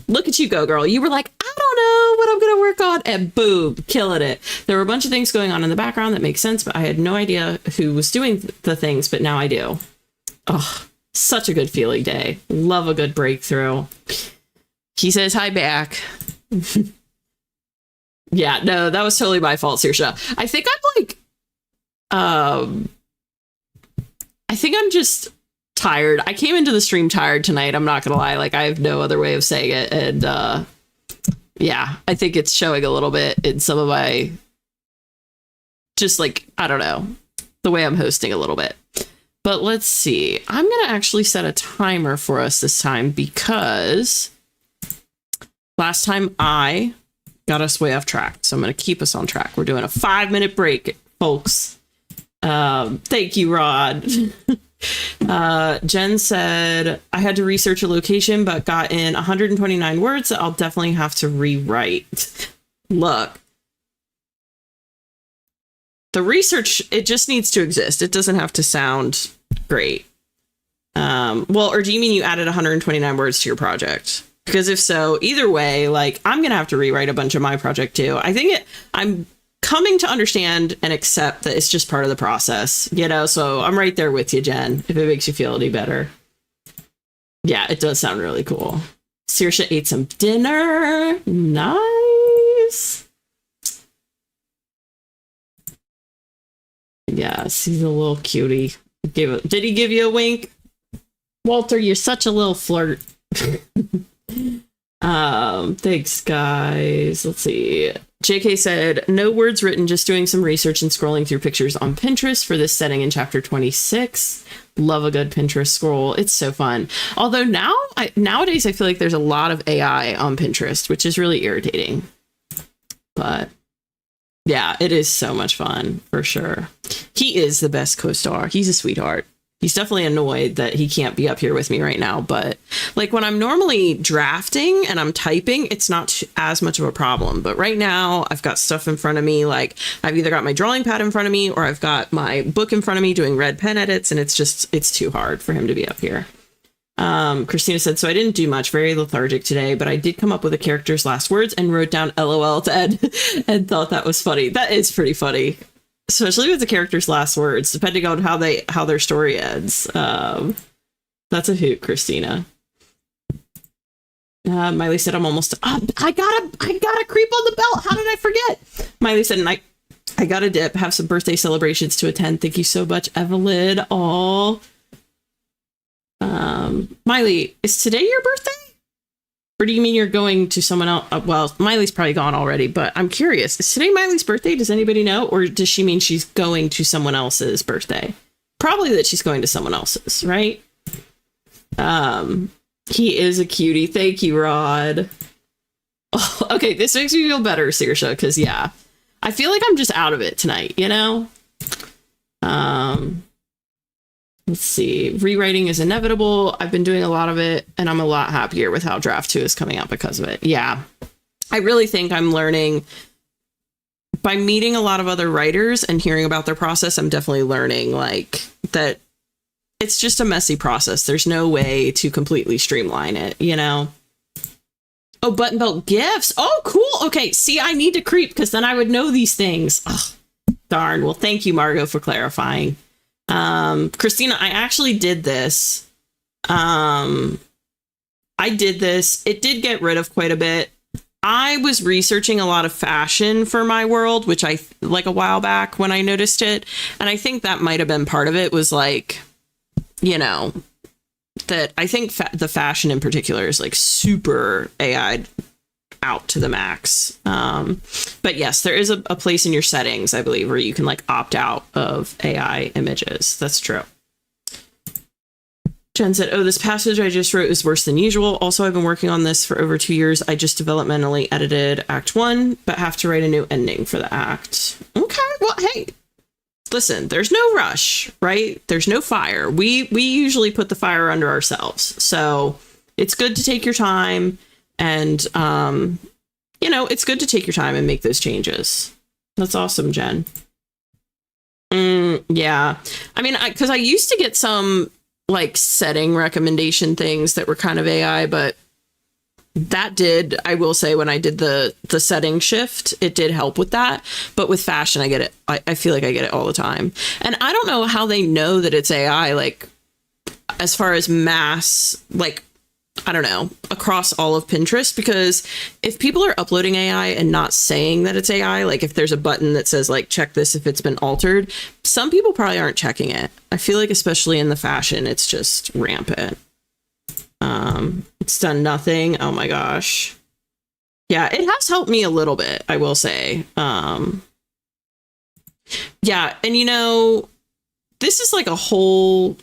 Speaker 1: Look at you go, girl. You were like, I don't know what I'm going to work on. And boom, killing it. There were a bunch of things going on in the background that make sense, but I had no idea who was doing the things, but now I do. Oh, such a good feeling day. Love a good breakthrough. He says hi back. Yeah, no, that was totally my fault, Saoirse. I think I'm like, I think I'm just tired. I came into the stream tired tonight. I'm not gonna lie. Like, I have no other way of saying it. And yeah, I think it's showing a little bit in some of my, just like, I don't know, the way I'm hosting a little bit. But let's see. I'm going to actually set a timer for us this time because last time I got us way off track. So I'm going to keep us on track. We're doing a 5-minute break, folks. Thank you, Rod. Jen said, I had to research a location, but got in 129 words that I'll definitely have to rewrite. Look. The research, it just needs to exist. It doesn't have to sound great. Well, or do you mean you added 129 words to your project? Because if so, either way, like, I'm going to have to rewrite a bunch of my project too. I think I'm coming to understand and accept that it's just part of the process, you know? So I'm right there with you, Jen, if it makes you feel any better. Yeah, it does sound really cool. Saoirse ate some dinner. Nice. Yes, he's a little cutie. Did he give you a wink? Walter, you're such a little flirt. Thanks, guys. Let's see. JK said, no words written, just doing some research and scrolling through pictures on Pinterest for this setting in chapter 26. Love a good Pinterest scroll. It's so fun. Although nowadays I feel like there's a lot of AI on Pinterest, which is really irritating. But yeah, it is so much fun, for sure. He is the best co-star. He's a sweetheart. He's definitely annoyed that he can't be up here with me right now. But like when I'm normally drafting and I'm typing, it's not as much of a problem. But right now I've got stuff in front of me. Like I've either got my drawing pad in front of me or I've got my book in front of me doing red pen edits. And it's too hard for him to be up here. Christina said, so I didn't do much, very lethargic today, but I did come up with a character's last words and wrote down LOL to Ed and thought that was funny. That is pretty funny, especially with the character's last words, depending on how their story ends. That's a hoot, Christina. Miley said, I'm almost, I gotta creep on the belt. How did I forget? Miley said, and I got a dip, have some birthday celebrations to attend. Thank you so much, Evelyn. All. Miley, is today your birthday? Or do you mean you're going to someone else? Well, Miley's probably gone already, but I'm curious. Is today Miley's birthday? Does anybody know? Or does she mean she's going to someone else's birthday? Probably that she's going to someone else's, right? He is a cutie. Thank you, Rod. Oh, okay, this makes me feel better, Saoirse, because yeah, I feel like I'm just out of it tonight, you know? Let's see. Rewriting is inevitable. I've been doing a lot of it, and I'm a lot happier with how draft 2 is coming out because of it. Yeah. I really think I'm learning by meeting a lot of other writers and hearing about their process. I'm definitely learning like that it's just a messy process. There's no way to completely streamline it, you know? Oh, button belt gifts. Oh, cool. Okay. See, I need to creep because then I would know these things. Oh, darn. Well, thank you, Margot, for clarifying. Christina, I actually did this. I did this. It did get rid of quite a bit. I was researching a lot of fashion for my world, which I like a while back when I noticed it. And I think that might have been part of it was like, you know, that I think the fashion in particular is like super AI out to the max. But yes, there is a place in your settings, I believe, where you can like opt out of AI images. That's true. Jen said, oh, this passage I just wrote is worse than usual. Also, I've been working on this for over 2 years. I just developmentally edited Act 1, but have to write a new ending for the act. Okay, well, hey, listen, there's no rush, right? There's no fire. We usually put the fire under ourselves. So it's good to take your time and, you know, it's good to take your time and make those changes. That's awesome, Jen. Yeah. I mean, because I used to get some like setting recommendation things that were kind of AI, but that did, I will say, when I did the setting shift, it did help with that. But with fashion, I get it. I feel like I get it all the time. And I don't know how they know that it's AI, like as far as mass, like, I don't know, across all of Pinterest, because if people are uploading AI and not saying that it's AI, like if there's a button that says like, check this if it's been altered, some people probably aren't checking it. I feel like, especially in the fashion, it's just rampant. It's done nothing. Oh my gosh. Yeah, it has helped me a little bit, I will say. Yeah, and you know, this is like a whole...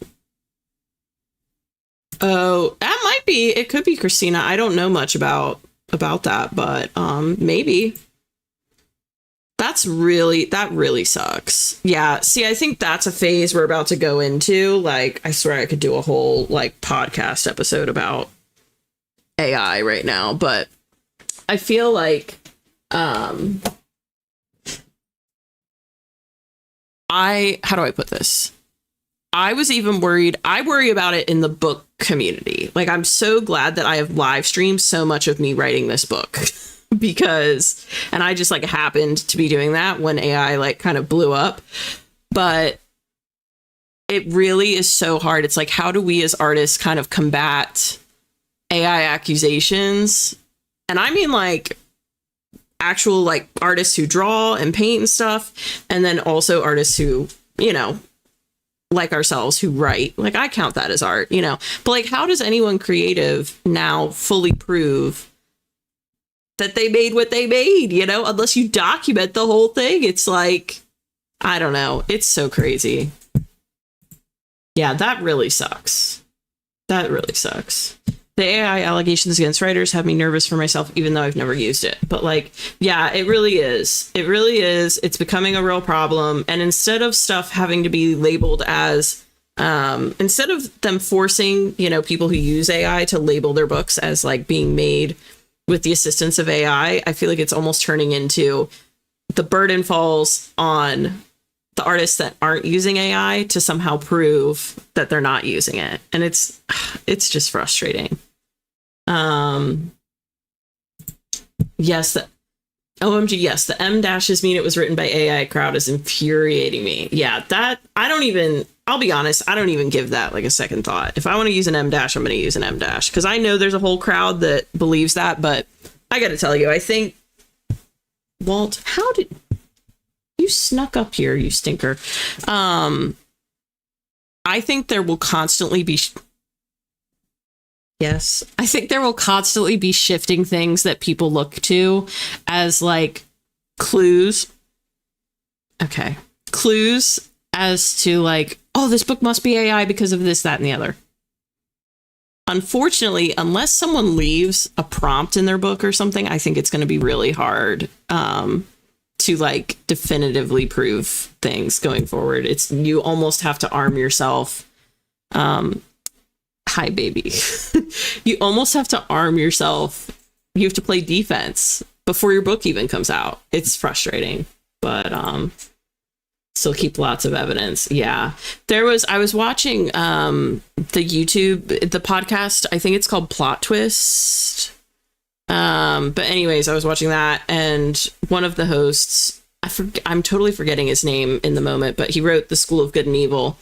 Speaker 1: Oh, that might be. It could be Christina. I don't know much about that, but maybe. That really sucks. Yeah. See, I think that's a phase we're about to go into. Like, I swear I could do a whole like podcast episode about AI right now, but I feel like how do I put this? I was even worried. I worry about it in the book community. Like, I'm so glad that I have live streamed so much of me writing this book because, and I just like happened to be doing that when AI like kind of blew up. But it really is so hard. It's like, how do we as artists kind of combat AI accusations? And I mean like actual like artists who draw and paint and stuff. And then also artists who, you know, like ourselves who write. Like, I count that as art, you know, but like, how does anyone creative now fully prove that they made what they made, you know, unless you document the whole thing? It's like, I don't know. It's so crazy. Yeah, that really sucks. That really sucks. The AI allegations against writers have me nervous for myself, even though I've never used it. But like, yeah, it really is. It really is. It's becoming a real problem. And instead of stuff having to be labeled as, instead of them forcing, you know, people who use AI to label their books as like being made with the assistance of AI, I feel like it's almost turning into the burden falls on the artists that aren't using AI to somehow prove that they're not using it. And it's just frustrating. Yes, OMG, yes, the M dashes mean it was written by AI crowd is infuriating me. Yeah, that I'll I'll be honest, I don't even give that like a second thought. If I want to use an M dash, I'm going to use an M dash, because I know there's a whole crowd that believes that. But I got to tell you, I think, Walt, how did you snuck up here, you stinker? I think there will constantly be. Yes, I think there will constantly be shifting things that people look to as like clues. Okay. Clues as to like, oh, this book must be AI because of this, that, and the other. Unfortunately, unless someone leaves a prompt in their book or something, I think it's going to be really hard to like definitively prove things going forward. You almost have to arm yourself. Hi, baby. You almost have to arm yourself. You have to play defense before your book even comes out. It's frustrating, but still keep lots of evidence. Yeah. I was watching the podcast. I think it's called Plot Twist. But anyways, I was watching that, and one of the hosts, I'm totally forgetting his name in the moment, but he wrote The School of Good and Evil.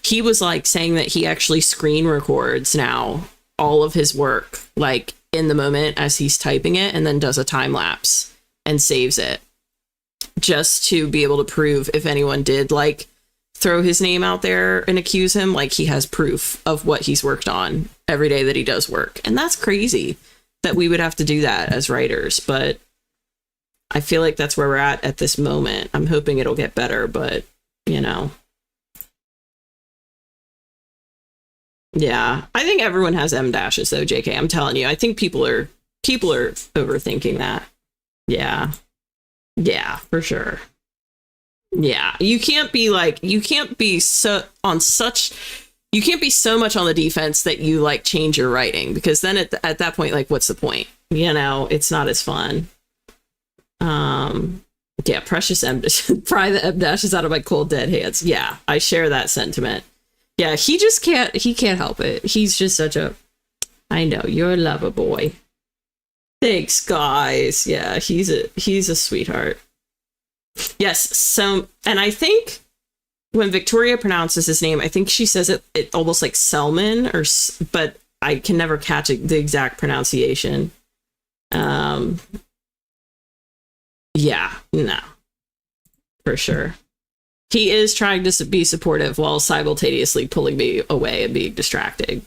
Speaker 1: He was like saying that he actually screen records now all of his work, like in the moment as he's typing it, and then does a time lapse and saves it, just to be able to prove if anyone did like throw his name out there and accuse him, like he has proof of what he's worked on every day that he does work. And that's crazy that we would have to do that as writers, but I feel like that's where we're at this moment. I'm hoping it'll get better, but you know. Yeah, I think everyone has M dashes though, JK. I'm telling you, I think people are overthinking that. Yeah. Yeah, for sure. Yeah, you can't be so much on the defense that you like change your writing, because then at that point, like, what's the point? You know, it's not as fun. Yeah, precious M pry the M dashes out of my cold dead hands. Yeah, I share that sentiment. Yeah, he can't help it. He's just I know, you're a lover boy. Thanks, guys. Yeah, he's a sweetheart. Yes, so, and I think when Victoria pronounces his name, I think she says it almost like Selman, but I can never catch the exact pronunciation. Yeah, no, for sure. He is trying to be supportive while simultaneously pulling me away and being distracting.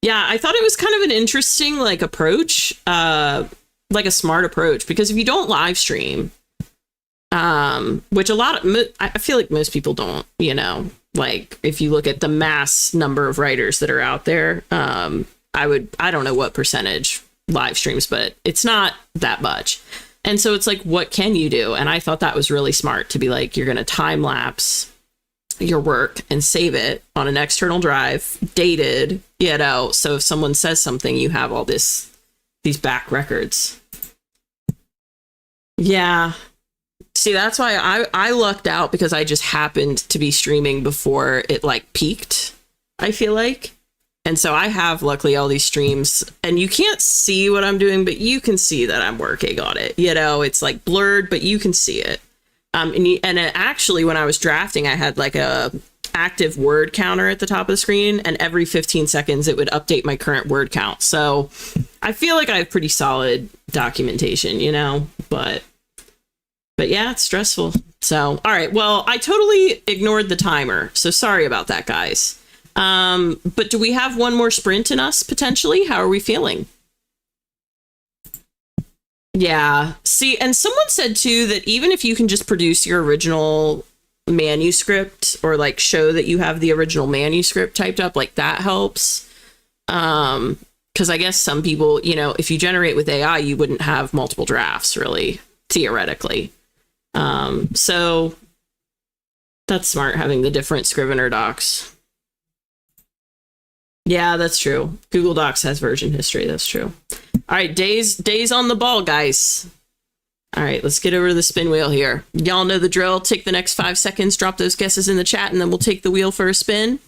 Speaker 1: Yeah, I thought it was kind of an interesting like approach, like a smart approach, because if you don't live stream, which I feel like most people don't, you know, like if you look at the mass number of writers that are out there, I don't know what percentage live streams, but it's not that much. And so it's like, what can you do? And I thought that was really smart to be like, you're going to time lapse your work and save it on an external drive, dated, you know, so if someone says something, you have all these back records. Yeah. See, that's why I lucked out, because I just happened to be streaming before it like peaked, I feel like. And so I have luckily all these streams, and you can't see what I'm doing, but you can see that I'm working on it. You know, it's like blurred, but you can see it. Actually, when I was drafting, I had like a active word counter at the top of the screen, and every 15 seconds it would update my current word count. So I feel like I have pretty solid documentation, you know, but yeah, it's stressful. So, all right. Well, I totally ignored the timer, so sorry about that, guys. But do we have one more sprint in us potentially? How are we feeling? Yeah. See, and someone said too that even if you can just produce your original manuscript, or like show that you have the original manuscript typed up, like that helps. Because I guess some people, you know, if you generate with AI, you wouldn't have multiple drafts, really, theoretically. So that's smart, having the different Scrivener docs. Yeah, that's true. Google Docs has version history. That's true. All right, days on the ball, guys. All right, let's get over to the spin wheel here. Y'all know the drill. Take the next 5 seconds, drop those guesses in the chat, and then we'll take the wheel for a spin.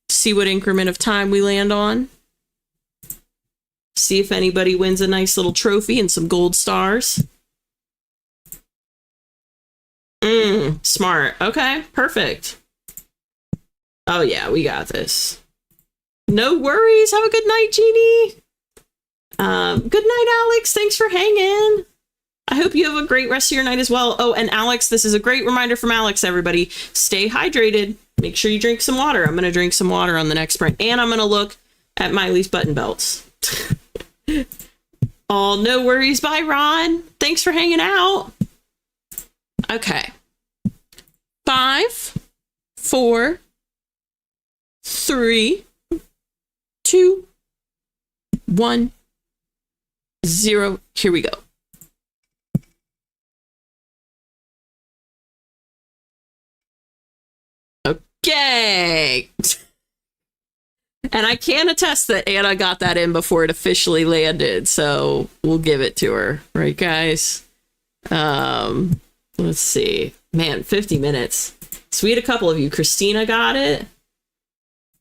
Speaker 1: See what increment of time we land on. See if anybody wins a nice little trophy and some gold stars. Smart. Okay, perfect. Oh yeah, we got this. No worries. Have a good night, Jeannie. Good night, Alex. Thanks for hanging. I hope you have a great rest of your night as well. Oh, and Alex, this is a great reminder from Alex, everybody. Stay hydrated. Make sure you drink some water. I'm going to drink some water on the next sprint. And I'm going to look at Miley's button belts. Oh, no worries. Bye, Ron. Thanks for hanging out. Okay. 5, 4, 3, 2, 1, 0. Here we go. Okay. And I can attest that Anna got that in before it officially landed, so we'll give it to her. Right, guys? Let's see. Man, 50 minutes. Sweet, a couple of you. Christina got it.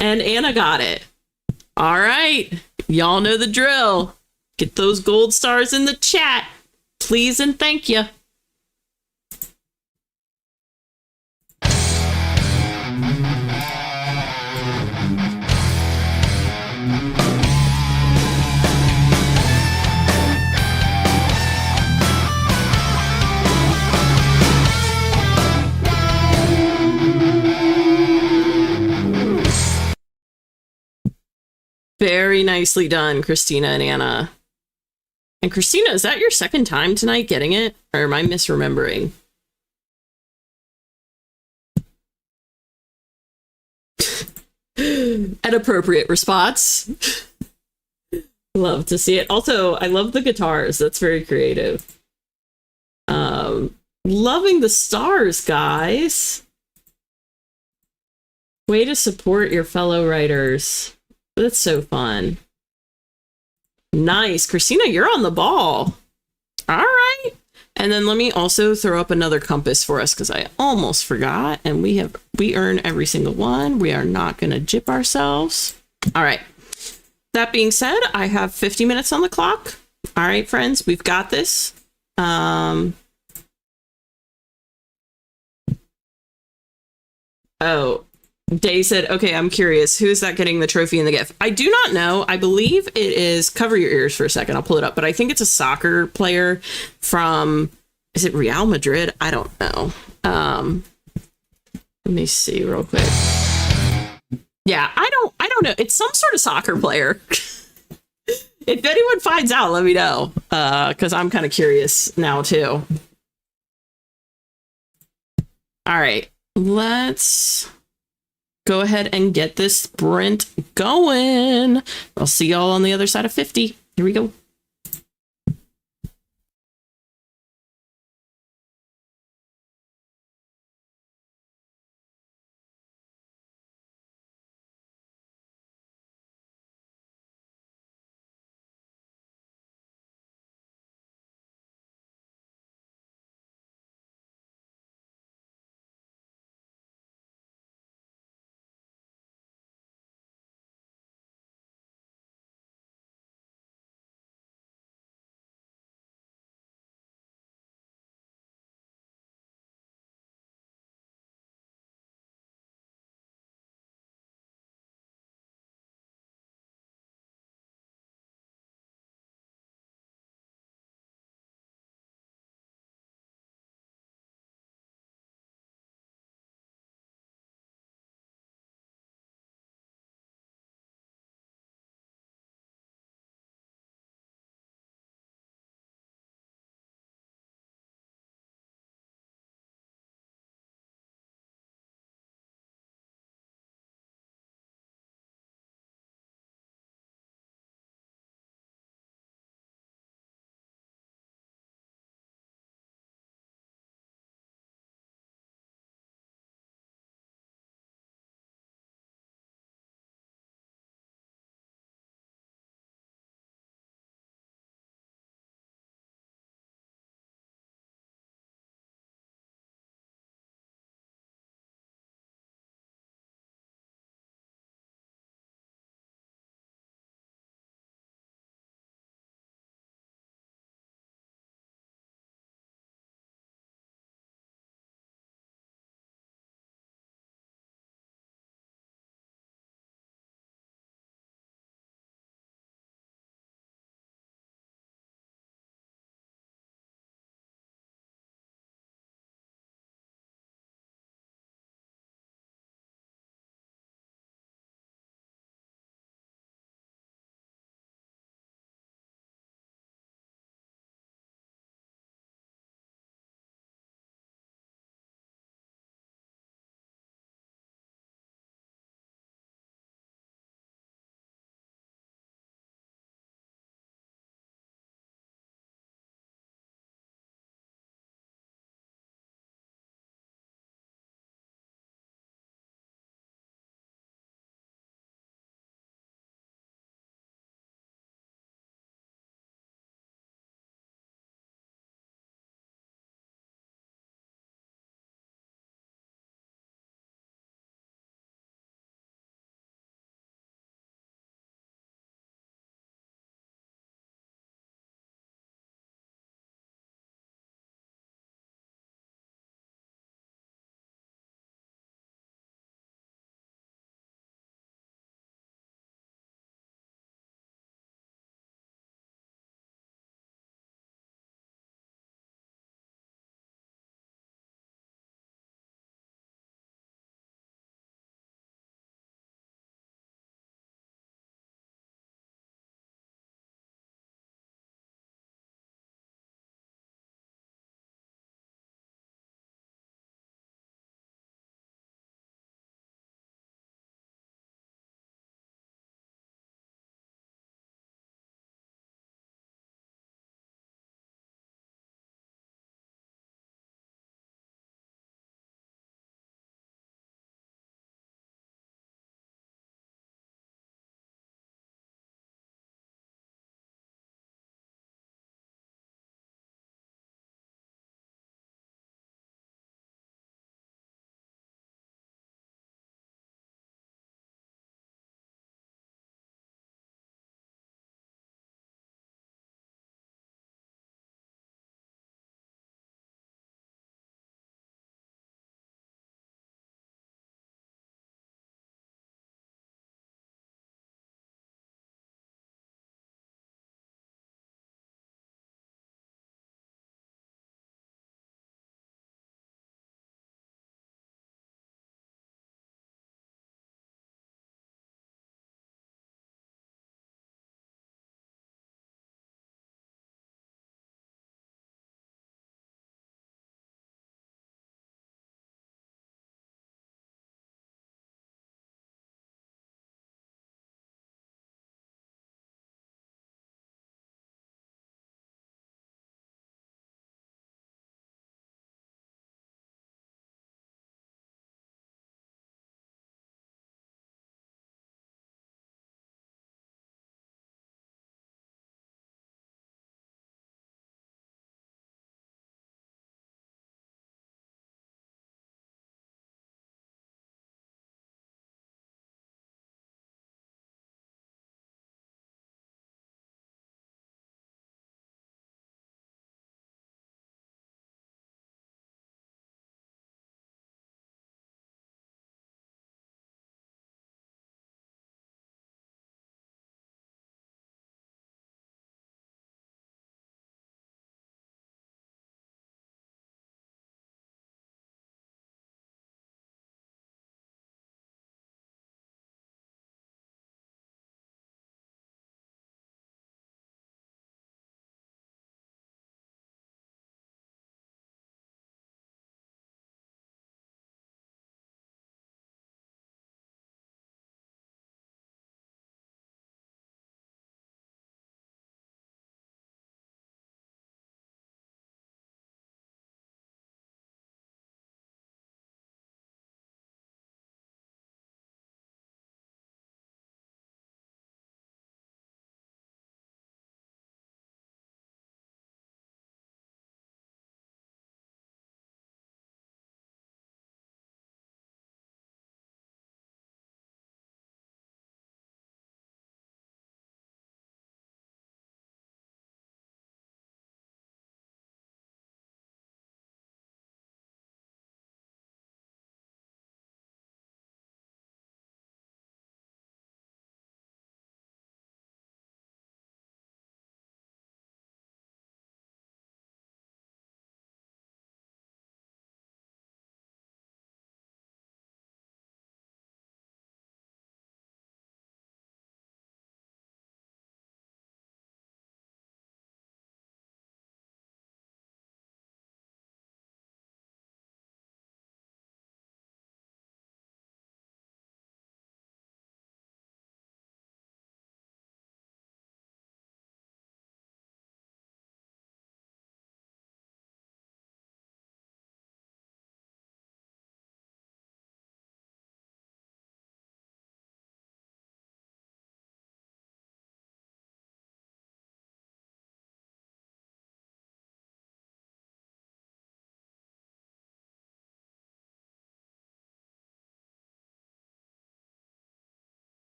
Speaker 1: And Anna got it. All right. Y'all know the drill. Get those gold stars in the chat. Please and thank you. Very nicely done, Christina and Anna. And Christina, is that your second time tonight getting it? Or am I misremembering? An appropriate response. Love to see it. Also, I love the guitars. That's very creative. Loving the stars, guys. Way to support your fellow writers. That's so fun. Nice. Christina, you're on the ball. All right. And then let me also throw up another compass for us because I almost forgot. And we earn every single one. We are not going to jip ourselves. All right. That being said, I have 50 minutes on the clock. All right, friends, we've got this. Oh, Day said, okay, I'm curious. Who is that getting the trophy and the gift? I do not know. I believe it is, cover your ears for a second. I'll pull it up. But I think it's a soccer player from, is it Real Madrid? I don't know. Let me see real quick. Yeah, I don't know. It's some sort of soccer player. If anyone finds out, let me know. Because I'm kind of curious now, too. All right. Let's go ahead and get this sprint going. I'll see y'all on the other side of 50. Here we go.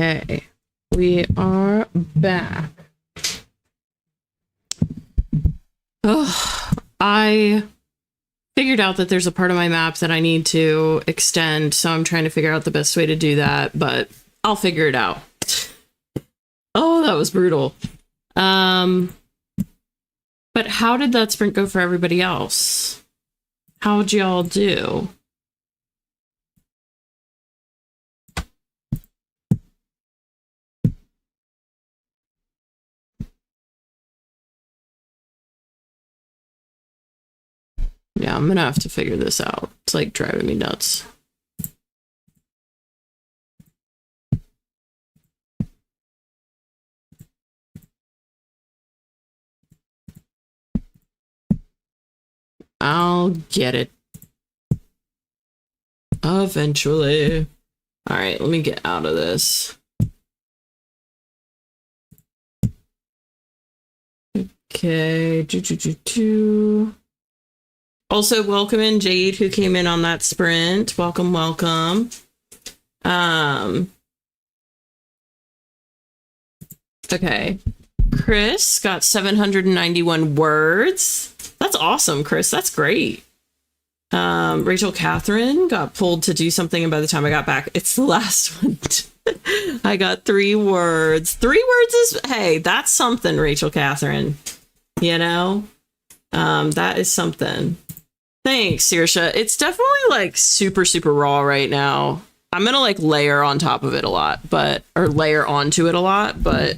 Speaker 1: Okay, we are back. Oh, I figured out that there's a part of my map that I need to extend, so I'm trying to figure out the best way to do that, but I'll figure it out. Oh, that was brutal. But how did that sprint go for everybody else? How'd y'all do? Yeah, I'm gonna have to figure this out. It's like driving me nuts. I'll get it. Eventually. All right, let me get out of this. Okay. Also, welcome in Jade, who came in on that sprint. Welcome, welcome. Okay. Chris got 791 words. That's awesome, Chris. That's great. Rachel Catherine got pulled to do something, and by the time I got back, it's the last one. I got 3 words. 3 words is, hey, that's something, Rachel Catherine. You know? That is something. Thanks, Saoirse. It's definitely like super, super raw right now. I'm gonna like layer on top of it a lot, or layer onto it a lot, but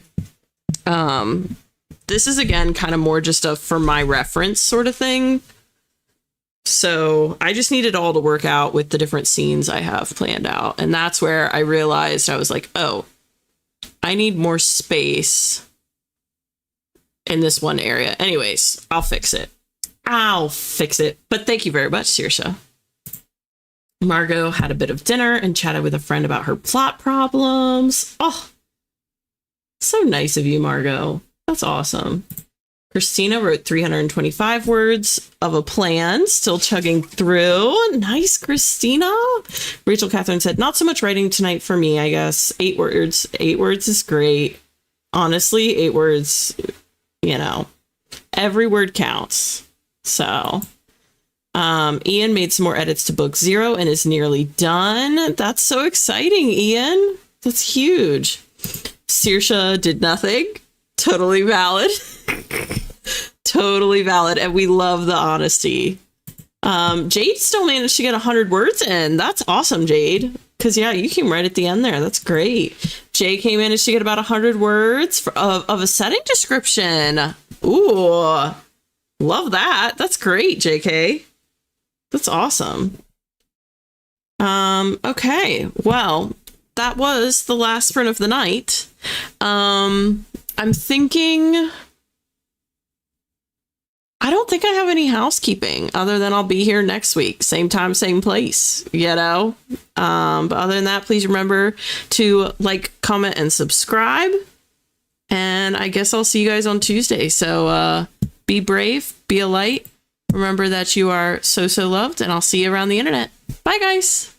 Speaker 1: this is again kind of more just a for my reference sort of thing. So I just need it all to work out with the different scenes I have planned out. And that's where I realized I was like, oh, I need more space in this one area. Anyways, I'll fix it. But thank you very much, Saoirse. Margot had a bit of dinner and chatted with a friend about her plot problems. Oh, so nice of you, Margot. That's awesome. Christina wrote 325 words of a plan, still chugging through. Nice, Christina. Rachel Catherine said, not so much writing tonight for me, I guess. 8 words. 8 words is great. Honestly, 8 words, you know, every word counts. So, Ian made some more edits to book 0 and is nearly done. That's so exciting, Ian. That's huge. Saoirse did nothing. Totally valid. Totally valid. And we love the honesty. Jade still managed to get 100 words in. That's awesome, Jade. Because, yeah, you came right at the end there. That's great. Jay came in and she got about 100 words of a setting description. Ooh. Love that. That's great, JK. That's awesome. Okay. Well, that was the last sprint of the night. I'm thinking, I don't think I have any housekeeping other than I'll be here next week. Same time, same place, you know? But other than that, please remember to like, comment, and subscribe. And I guess I'll see you guys on Tuesday. So, be brave, be a light. Remember that you are so, so loved, and I'll see you around the internet. Bye, guys.